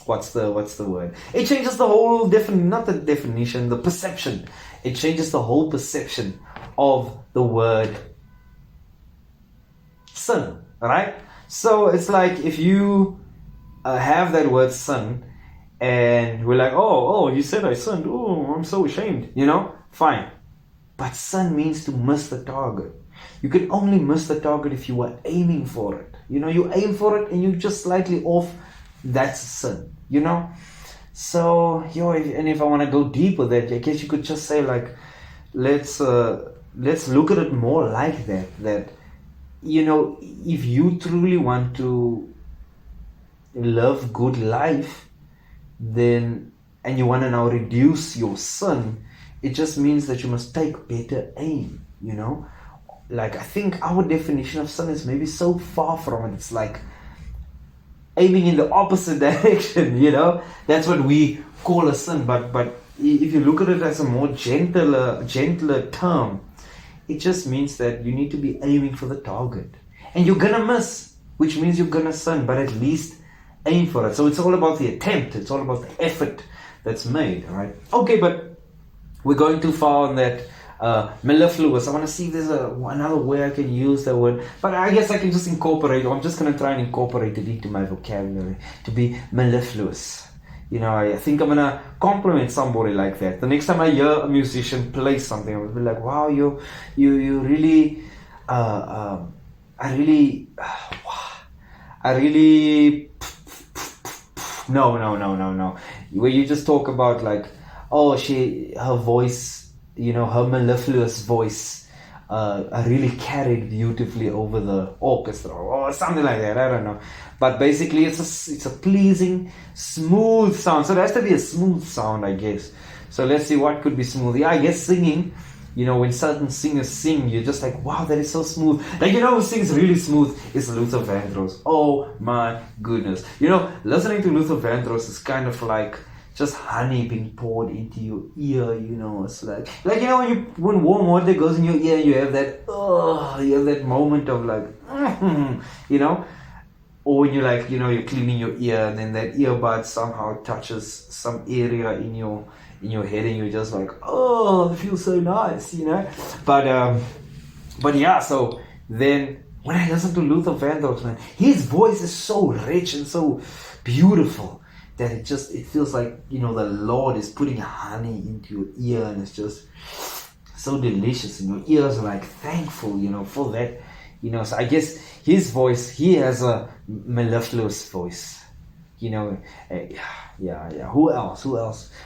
what's the word? It changes the whole not the definition, the perception. It changes the whole perception of the word sin, right? So it's like if you have that word sin, and we're like, oh, you said I sinned. Oh, I'm so ashamed. Fine. But sin means to miss the target. You can only miss the target if you are aiming for it. You aim for it and you're just slightly off. That's sin. So, and if I want to go deep with that, I guess you could just say, like, let's look at it more like that. That, if you truly want to live good life, then, and you want to now reduce your sin, it just means that you must take better aim, Like, I think our definition of sin is maybe so far from it. It's like aiming in the opposite direction, That's what we call a sin. But if you look at it as a more gentler term, it just means that you need to be aiming for the target. And you're gonna miss, which means you're gonna sin, but at least aim for it. So it's all about the attempt. It's all about the effort that's made, right? Okay, but we're going too far on that mellifluous. I want to see if there's another way I can use that word. But I guess I can just incorporate, or I'm just going to try and incorporate it into my vocabulary to be mellifluous. I think I'm going to compliment somebody like that. The next time I hear a musician play something, I'll be like, wow, you really, I really, no. Where you just talk about like, oh, her voice, her mellifluous voice really carried beautifully over the orchestra or something like that. I don't know, but basically it's a pleasing, smooth sound. So there has to be a smooth sound, I guess. So let's see what could be smooth. Yeah, I guess singing. You know, when certain singers sing, you're just like, wow, that is so smooth. Like, you know who sings really smooth is Luther Vandross. Oh my goodness. You know, listening to Luther Vandross is kind of like just honey being poured into your ear, you know. It's like you know, when warm water goes in your ear, you have that moment of like, you know. Or when you like, you know, you're cleaning your ear and then that earbud somehow touches some area in your head and you're just like, oh, it feels so nice, you know. But yeah, so then when I listen to Luther Vandross, man, his voice is so rich and so beautiful that it feels like, you know, the Lord is putting honey into your ear and it's just so delicious and your ears are like thankful, you know, for that, you know. So I guess his voice, he has a mellifluous voice, you know. Yeah. Who else?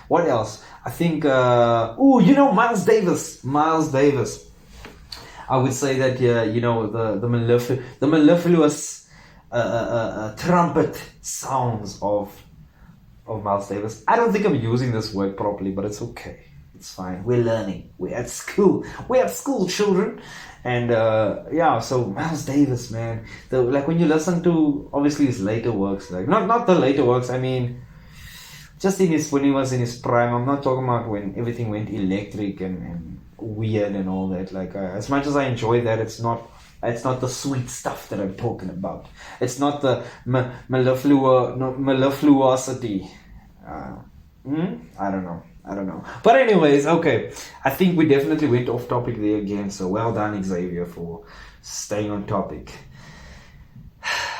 What else? I think, you know, Miles Davis. I would say that, you know, the mellifluous trumpet sounds of Miles Davis. I don't think I'm using this word properly, but it's okay. It's fine. We're learning. We're at school. We're at school, children. And so Miles Davis, man. Like when you listen to obviously his later works, like not the later works. I mean, just when he was in his prime. I'm not talking about when everything went electric and weird and all that. Like as much as I enjoy that, it's not the sweet stuff that I'm talking about. It's not the mellifluosity. I don't know. But anyways, okay. I think we definitely went off topic there again. So well done, Xavier, for staying on topic.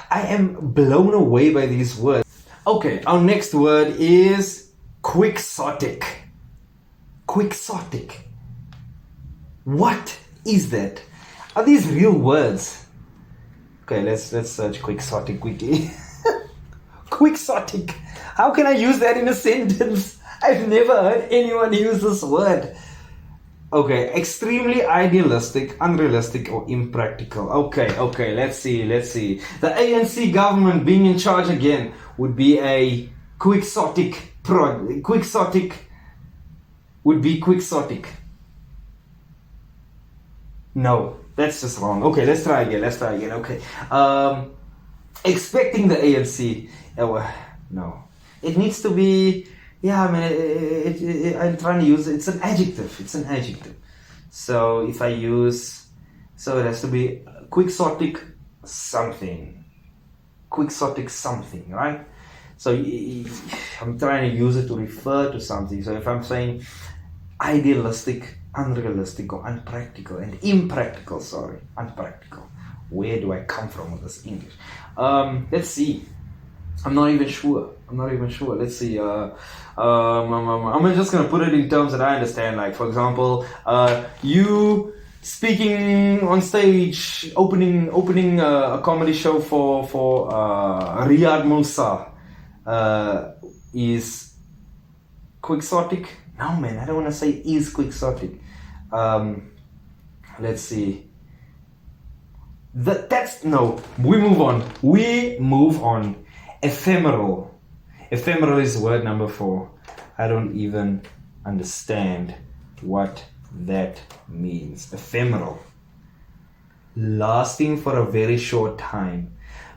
I am blown away by these words. Okay, our next word is quixotic. Quixotic. What is that? Are these real words? Okay, let's search quixotic quickly. Quixotic. How can I use that in a sentence? I've never heard anyone use this word. Okay, extremely idealistic, unrealistic, or impractical. Okay, let's see. The ANC government being in charge again would be a quixotic. No, that's just wrong. Okay, let's try again. Okay. Expecting the ANC. No. It needs to be... Yeah, I mean, I'm trying to use it. It's an adjective. So if I use... So it has to be quixotic something, right? So I'm trying to use it to refer to something. So if I'm saying idealistic, unrealistic, or unpractical, and impractical, unpractical. Where do I come from with this English? Let's see. I'm not even sure. Let's see. I'm just gonna put it in terms that I understand. Like, for example, you speaking on stage, opening a comedy show for Riyad Musa is quixotic. No, man, I don't want to say is quixotic. Let's see. We move on. Ephemeral. Ephemeral is word number 4. I don't even understand what that means. Ephemeral. Lasting for a very short time.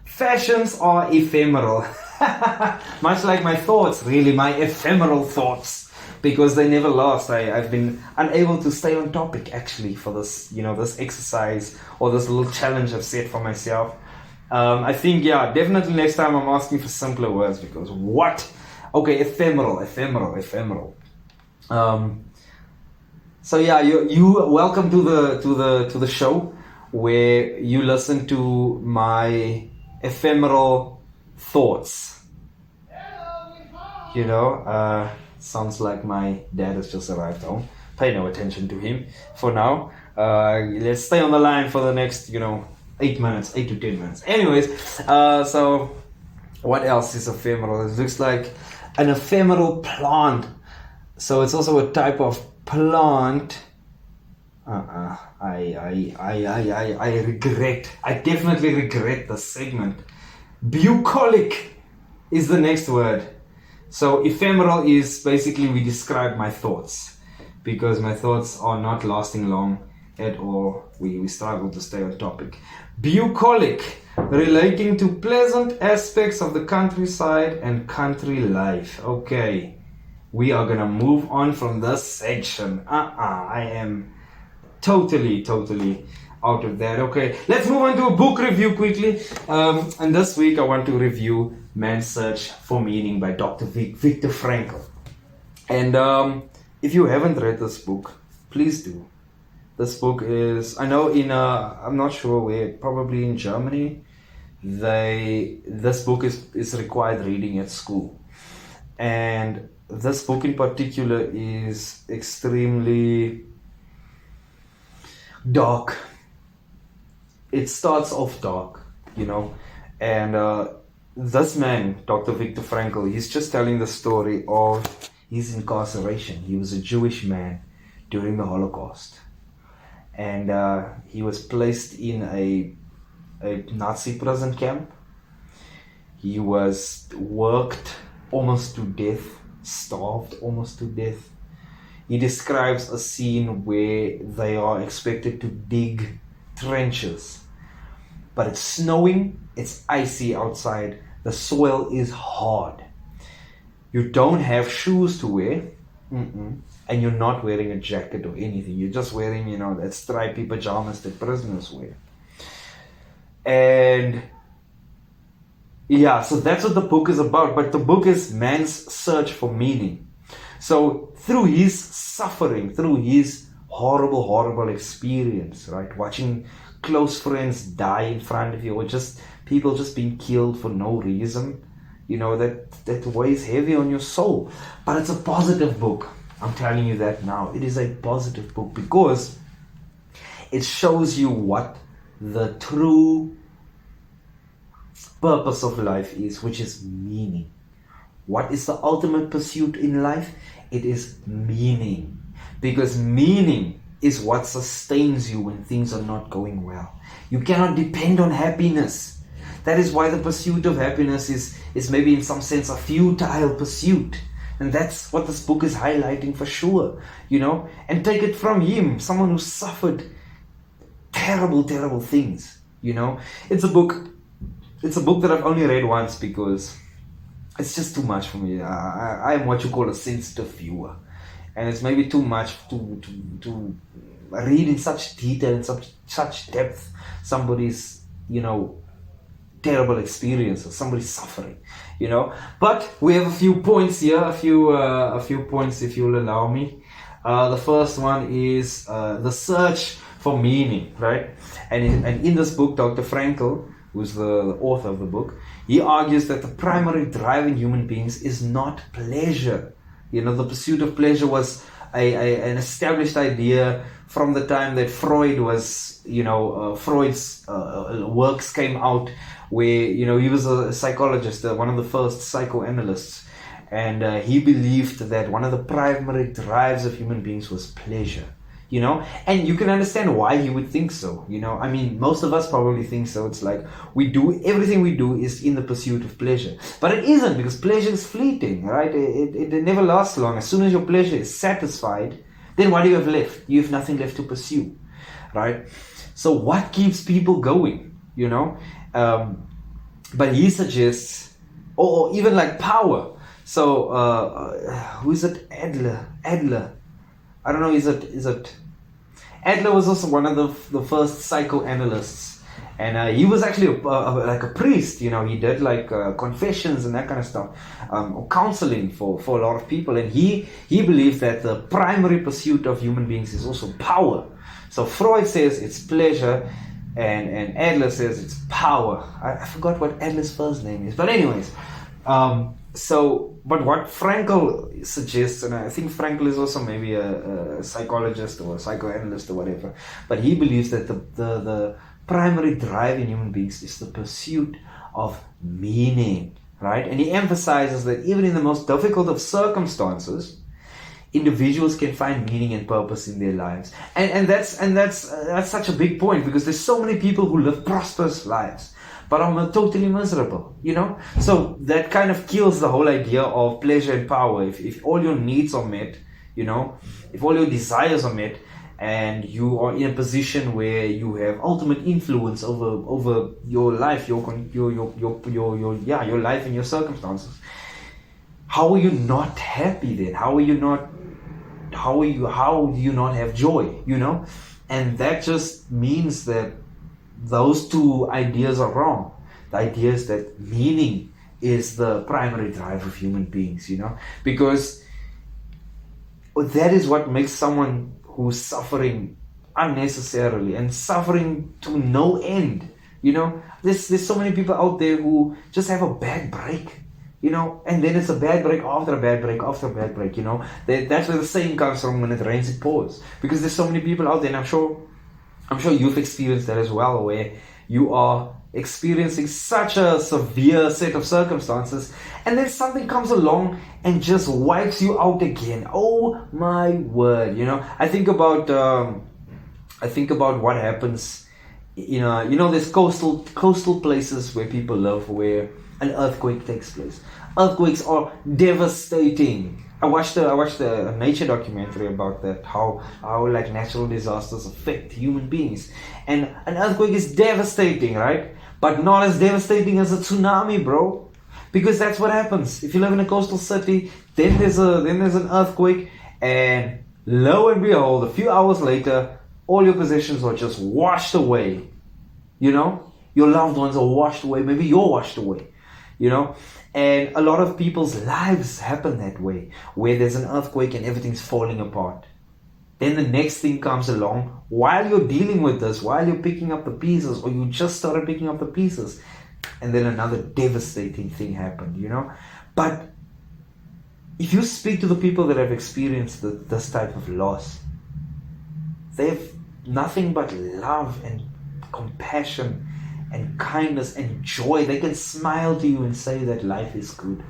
Fashions are ephemeral. Much like my thoughts, really, my ephemeral thoughts. Because they never last. I've been unable to stay on topic actually for this, this exercise or this little challenge I've set for myself. I think, definitely next time I'm asking for simpler words because what? Okay, ephemeral. So you welcome to the show where you listen to my ephemeral thoughts. Sounds like my dad has just arrived home. Pay no attention to him for now. Let's stay on the line for the next, 8 to 10 minutes. Anyways, so what else is ephemeral? It looks like an ephemeral plant. So it's also a type of plant I definitely regret the segment. Bucolic is the next word. So ephemeral is basically we describe my thoughts, because my thoughts are not lasting long at all. We struggle to stay on topic. Bucolic, relating to pleasant aspects of the countryside and country life. Okay, we are gonna move on from this section. I am totally out of that. Okay, let's move on to a book review quickly. And this week I want to review Man's Search for Meaning by Dr. Viktor Frankl. And if you haven't read this book, please do. This book is, I know I'm not sure where, probably in Germany, this book is required reading at school. And this book in particular is extremely dark. It starts off dark, and this man, Dr. Viktor Frankl, he's just telling the story of his incarceration. He was a Jewish man during the Holocaust, and he was placed in a Nazi prison camp. He was worked almost to death, starved almost to death. He describes a scene where they are expected to dig trenches, but it's snowing, it's icy outside, the soil is hard. You don't have shoes to wear, and you're not wearing a jacket or anything. You're just wearing, that stripy pajamas that prisoners wear. And yeah, so that's what the book is about. But the book is man's search for meaning. So through his suffering, through his horrible experience, right? Watching close friends die in front of you, or just people just being killed for no reason, that weighs heavy on your soul. But it's a positive book. I'm telling you that now. It is a positive book because it shows you what the true purpose of life is, which is meaning. What is the ultimate pursuit in life? It is meaning. Because meaning is what sustains you when things are not going well. You cannot depend on happiness. That is why the pursuit of happiness is maybe in some sense a futile pursuit. And that's what this book is highlighting for sure. And take it from him, someone who suffered terrible things. It's a book that I've only read once because it's just too much for me. I am what you call a sensitive viewer, and it's maybe too much to read in such detail and such depth somebody's terrible experience or somebody's suffering. But we have a few points here, a few points if you'll allow me. The first one is the search for meaning, right? And in this book, Dr. Frankl, who's the author of the book, he argues that the primary drive in human beings is not pleasure. The pursuit of pleasure was an established idea from the time that Freud was, Freud's works came out, where, he was a psychologist, one of the first psychoanalysts, and he believed that one of the primary drives of human beings was pleasure. And you can understand why he would think so. Most of us probably think so. It's like everything we do is in the pursuit of pleasure, but it isn't, because pleasure is fleeting, right? It never lasts long. As soon as your pleasure is satisfied, then what do you have left? You have nothing left to pursue, right? So what keeps people going? But he suggests, or even like power. So who is it? Adler. I don't know. Is it? Adler was also one of the first psychoanalysts, and he was actually like a priest. He did like confessions and that kind of stuff, or counseling for a lot of people. And he believed that the primary pursuit of human beings is also power. So Freud says it's pleasure, and Adler says it's power. I forgot what Adler's first name is, but anyways. But what Frankl suggests, and I think Frankl is also maybe a psychologist or a psychoanalyst or whatever, but he believes that the primary drive in human beings is the pursuit of meaning, right? And he emphasizes that even in the most difficult of circumstances, individuals can find meaning and purpose in their lives. And that's such a big point, because there's so many people who live prosperous lives but are totally miserable, so that kind of kills the whole idea of pleasure and power. If all your needs are met, if all your desires are met, and you are in a position where you have ultimate influence over your life, your life and your circumstances, how are you not happy then? How do you not have joy? And that just means that those two ideas are wrong. The idea is that meaning is the primary drive of human beings, because that is what makes someone who's suffering unnecessarily and suffering to no end. There's so many people out there who just have a bad break, and then it's a bad break after a bad break after a bad break. That's where the saying comes from: when it rains, it pours. Because there's so many people out there, and I'm sure you've experienced that as well, where you are experiencing such a severe set of circumstances, and then something comes along and just wipes you out again. Oh my word! I think about what happens. There's coastal places where people live, where an earthquake takes place. Earthquakes are devastating. I watched a nature documentary about that, how like natural disasters affect human beings. And an earthquake is devastating, right? But not as devastating as a tsunami, bro. Because that's what happens. If you live in a coastal city, then there's an earthquake, and lo and behold, a few hours later, all your possessions are just washed away. Your loved ones are washed away. Maybe you're washed away. And a lot of people's lives happen that way, where there's an earthquake and everything's falling apart. Then the next thing comes along while you're dealing with this, while you're picking up the pieces, or you just started picking up the pieces, and then another devastating thing happened, But if you speak to the people that have experienced this type of loss, they have nothing but love and compassion and kindness and joy. They can smile to you and say that life is good.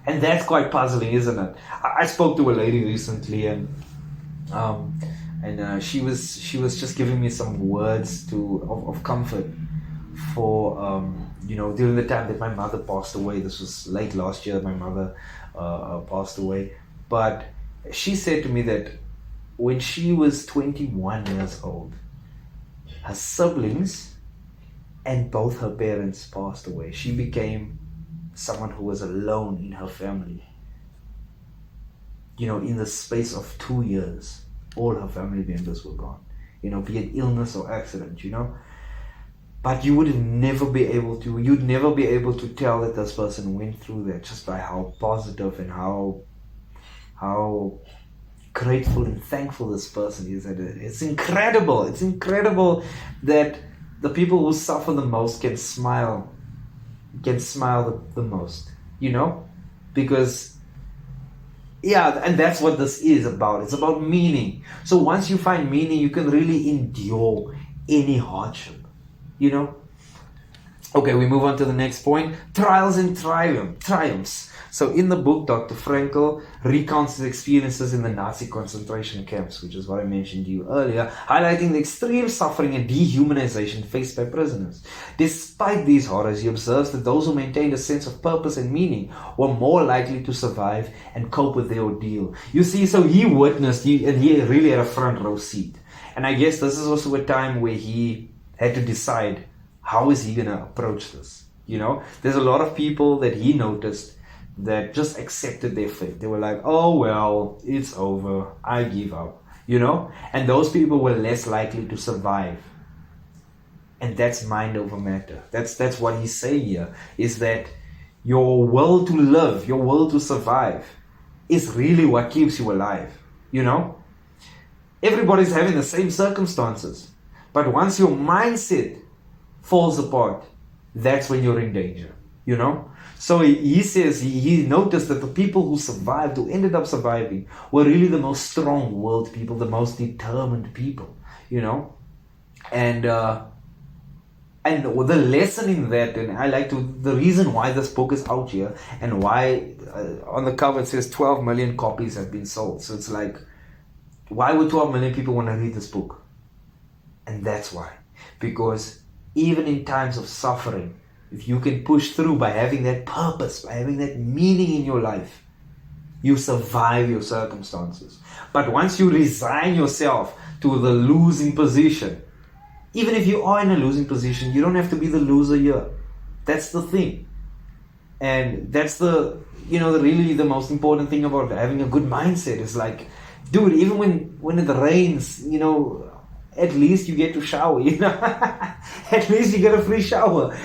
And that's quite puzzling, isn't it? I spoke to a lady recently, and she was just giving me some words of comfort for during the time that my mother passed away. This was late last year. My mother passed away, but she said to me that when she was 21 years old, her siblings and both her parents passed away. She became someone who was alone in her family. In the space of 2 years, all her family members were gone. Be it illness or accident, But you'd never be able to tell that this person went through that just by how positive and how grateful and thankful this person is. It's incredible. It's incredible that the people who suffer the most can smile the most, because and that's what this is about. It's about meaning. So once you find meaning, you can really endure any hardship, Okay, we move on to the next point: trials and triumphs. So in the book, Dr. Frankl recounts his experiences in the Nazi concentration camps, which is what I mentioned to you earlier, highlighting the extreme suffering and dehumanization faced by prisoners. Despite these horrors, he observes that those who maintained a sense of purpose and meaning were more likely to survive and cope with their ordeal. You see, so he witnessed, and he really had a front row seat. And I guess this is also a time where he had to decide, how is he going to approach this? There's a lot of people that he noticed that just accepted their fate. They were like, oh, well, it's over. I give up, And those people were less likely to survive. And that's mind over matter. That's what he's saying here, is that your will to live, your will to survive is really what keeps you alive, Everybody's having the same circumstances. But once your mindset falls apart, that's when you're in danger, So he says he noticed that the people who survived, who ended up surviving, were really the most strong-willed people, the most determined people, And And the lesson in that, and the reason why this book is out here, and why on the cover it says 12 million copies have been sold. So it's like, why would 12 million people want to read this book? And that's why. Because even in times of suffering, if you can push through by having that purpose, by having that meaning in your life, you survive your circumstances. But once you resign yourself to the losing position, even if you are in a losing position, you don't have to be the loser here. That's the thing. And that's really the most important thing about having a good mindset is like, dude, even when it rains, at least you get to shower, at least you get a free shower,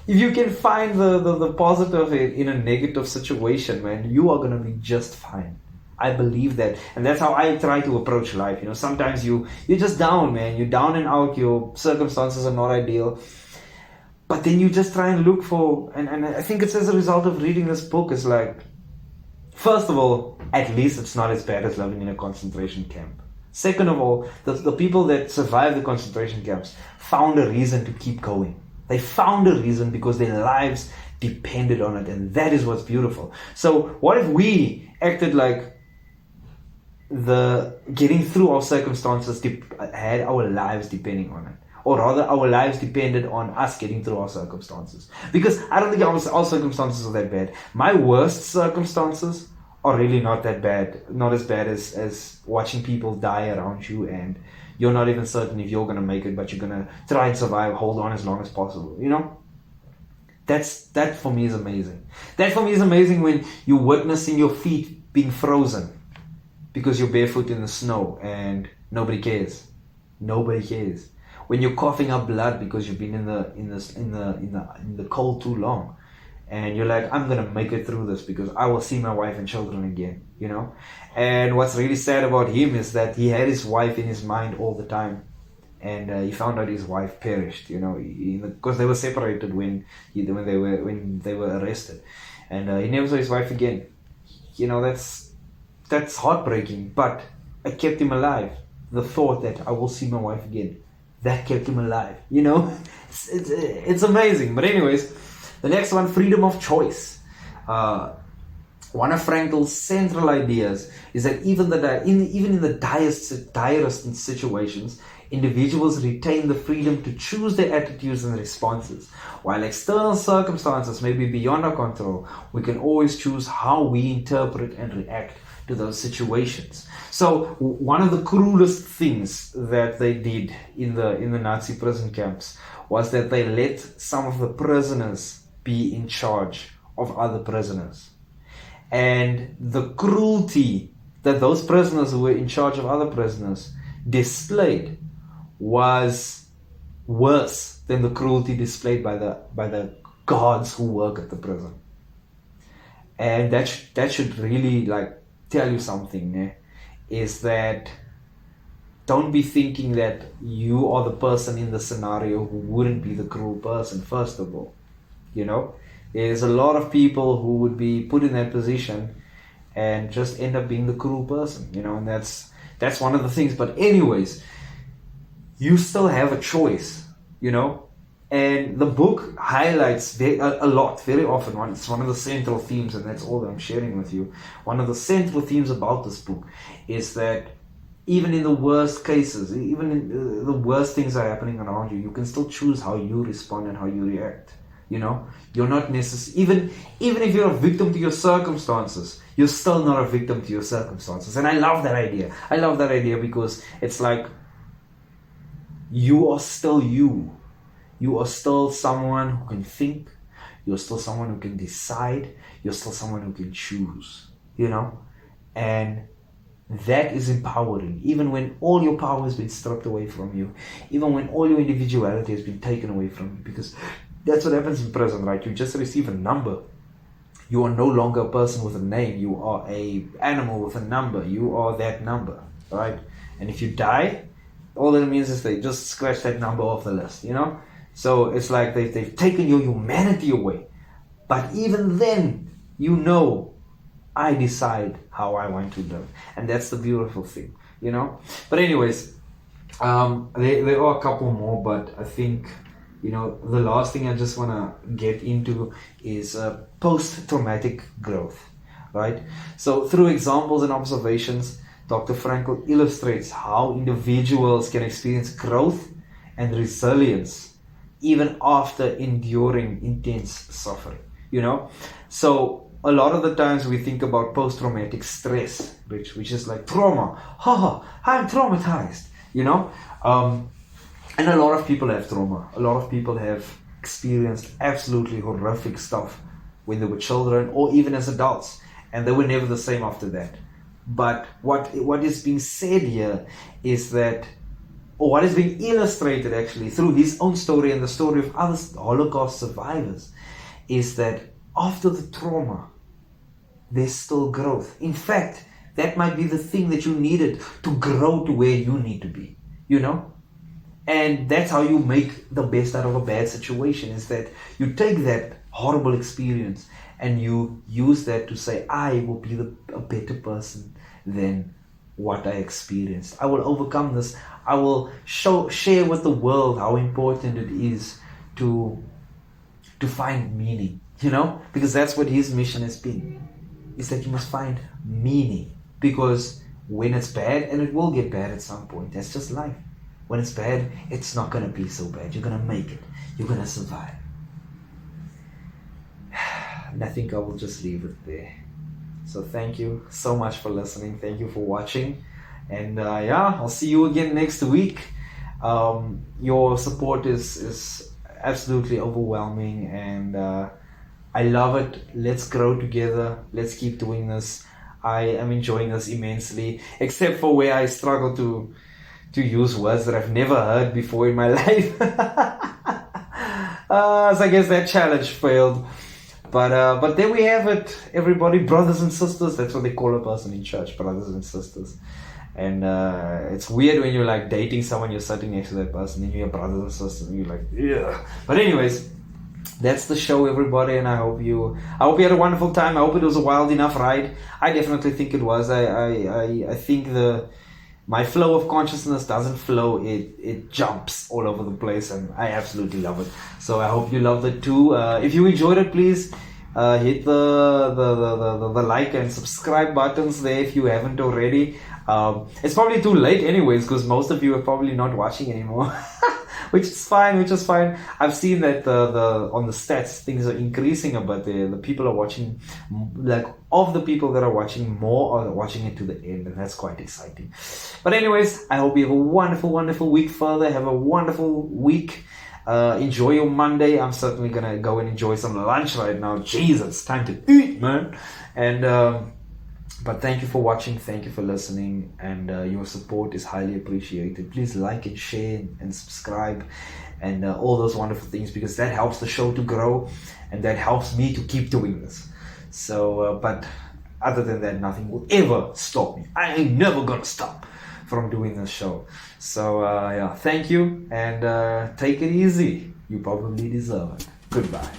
if you can find the positive in a negative situation, man, you are going to be just fine. I believe that, and that's how I try to approach life. Sometimes you're just down, man. You're down and out. Your circumstances are not ideal, but then you just try and look for. And I think it's as a result of reading this book. It's like, first of all, at least it's not as bad as living in a concentration camp. Second of all, the people that survived the concentration camps found a reason to keep going. They found a reason because their lives depended on it, and that is what's beautiful. So what if we acted like the getting through our circumstances had our lives depending on it, or rather our lives depended on us getting through our circumstances? Because I don't think our circumstances are that bad. My worst circumstances are really not that bad, not as bad as watching people die around you and you're not even certain if you're going to make it, but you're going to try and survive, hold on as long as possible. That for me is amazing. That for me is amazing when you're witnessing your feet being frozen because you're barefoot in the snow and nobody cares. Nobody cares. When you're coughing up blood because you've been in the cold too long, and you're like, I'm gonna make it through this because I will see my wife and children again. And what's really sad about him is that he had his wife in his mind all the time, and he found out his wife perished. Because they were separated when they were arrested, and he never saw his wife again. That's heartbreaking, but it kept him alive. The thought that I will see my wife again, that kept him alive. It's amazing. But anyways, the next one, freedom of choice. One of Frankl's central ideas is that even in the direst situations, individuals retain the freedom to choose their attitudes and responses. While external circumstances may be beyond our control, we can always choose how we interpret and react to those situations. So one of the cruelest things that they did in the Nazi prison camps was that they let some of the prisoners be in charge of other prisoners. And the cruelty that those prisoners who were in charge of other prisoners displayed was worse than the cruelty displayed by the guards who work at the prison. And that should really tell you something, is that don't be thinking that you are the person in the scenario who wouldn't be the cruel person, first of all. There's a lot of people who would be put in that position and just end up being the cruel person, and that's one of the things. But anyways, you still have a choice, and the book highlights a lot, very often. It's one of the central themes, and that's all that I'm sharing with you. One of the central themes about this book is that even in the worst cases, even in the worst things are happening around you, you can still choose how you respond and how you react. You're not necessarily, even if you're a victim to your circumstances, you're still not a victim to your circumstances. And I love that idea. I love that idea because it's like you are still you. You are still someone who can think. You're still someone who can decide. You're still someone who can choose. And that is empowering. Even when all your power has been stripped away from you, even when all your individuality has been taken away from you, because that's what happens in prison, right? You just receive a number. You are no longer a person with a name. You are an animal with a number. You are that number, right? And if you die, all that means is they just scratch that number off the list, So it's like they've taken your humanity away. But even then, I decide how I want to live. And that's the beautiful thing, But anyways, there are a couple more, but I think the last thing I just want to get into is post-traumatic growth, right? So through examples and observations, Dr. Frankl illustrates how individuals can experience growth and resilience even after enduring intense suffering, So a lot of the times we think about post-traumatic stress, which is like trauma. I'm traumatized, and a lot of people have trauma. A lot of people have experienced absolutely horrific stuff when they were children or even as adults, and they were never the same after that. But what is being said here is that, or what is being illustrated actually through his own story and the story of other Holocaust survivors, is that after the trauma, there's still growth. In fact, that might be the thing that you needed to grow to where you need to be, And that's how you make the best out of a bad situation, is that you take that horrible experience and you use that to say, I will be a better person than what I experienced. I will overcome this. I will share with the world how important it is to find meaning, because that's what his mission has been, is that you must find meaning. Because when it's bad, and it will get bad at some point, that's just life. When it's bad, it's not going to be so bad. You're going to make it. You're going to survive. And I think I will just leave it there. So thank you so much for listening. Thank you for watching. And I'll see you again next week. Your support is absolutely overwhelming, and I love it. Let's grow together. Let's keep doing this. I am enjoying this immensely, except for where I struggle to use words that I've never heard before in my life. So I guess that challenge failed. But there we have it, everybody. Brothers and sisters. That's what they call a person in church, brothers and sisters. And it's weird when you're like dating someone, you're sitting next to that person, and you're brothers and sisters, and you're like, yeah. But anyways, that's the show, everybody, and I hope you had a wonderful time. I hope it was a wild enough ride. I definitely think it was. I think my flow of consciousness doesn't flow, it jumps all over the place, and I absolutely love it. So I hope you loved it too. If you enjoyed it, please hit the like and subscribe buttons there if you haven't already. It's probably too late anyways, because most of you are probably not watching anymore. which is fine. I've seen that on the stats things are increasing a bit. The people are watching, like of the people that are watching, more are watching it to the end, and that's quite exciting. But anyways, I hope you have a wonderful week further. Have a wonderful week. Enjoy your Monday. I'm certainly gonna go and enjoy some lunch right now. Jesus, it's time to eat, man. And but thank you for watching, thank you for listening, and your support is highly appreciated. Please like and share and subscribe and all those wonderful things, because that helps the show to grow and that helps me to keep doing this. So but other than that, nothing will ever stop me. I ain't never gonna stop from doing this show. So thank you, and take it easy. You probably deserve it. Goodbye.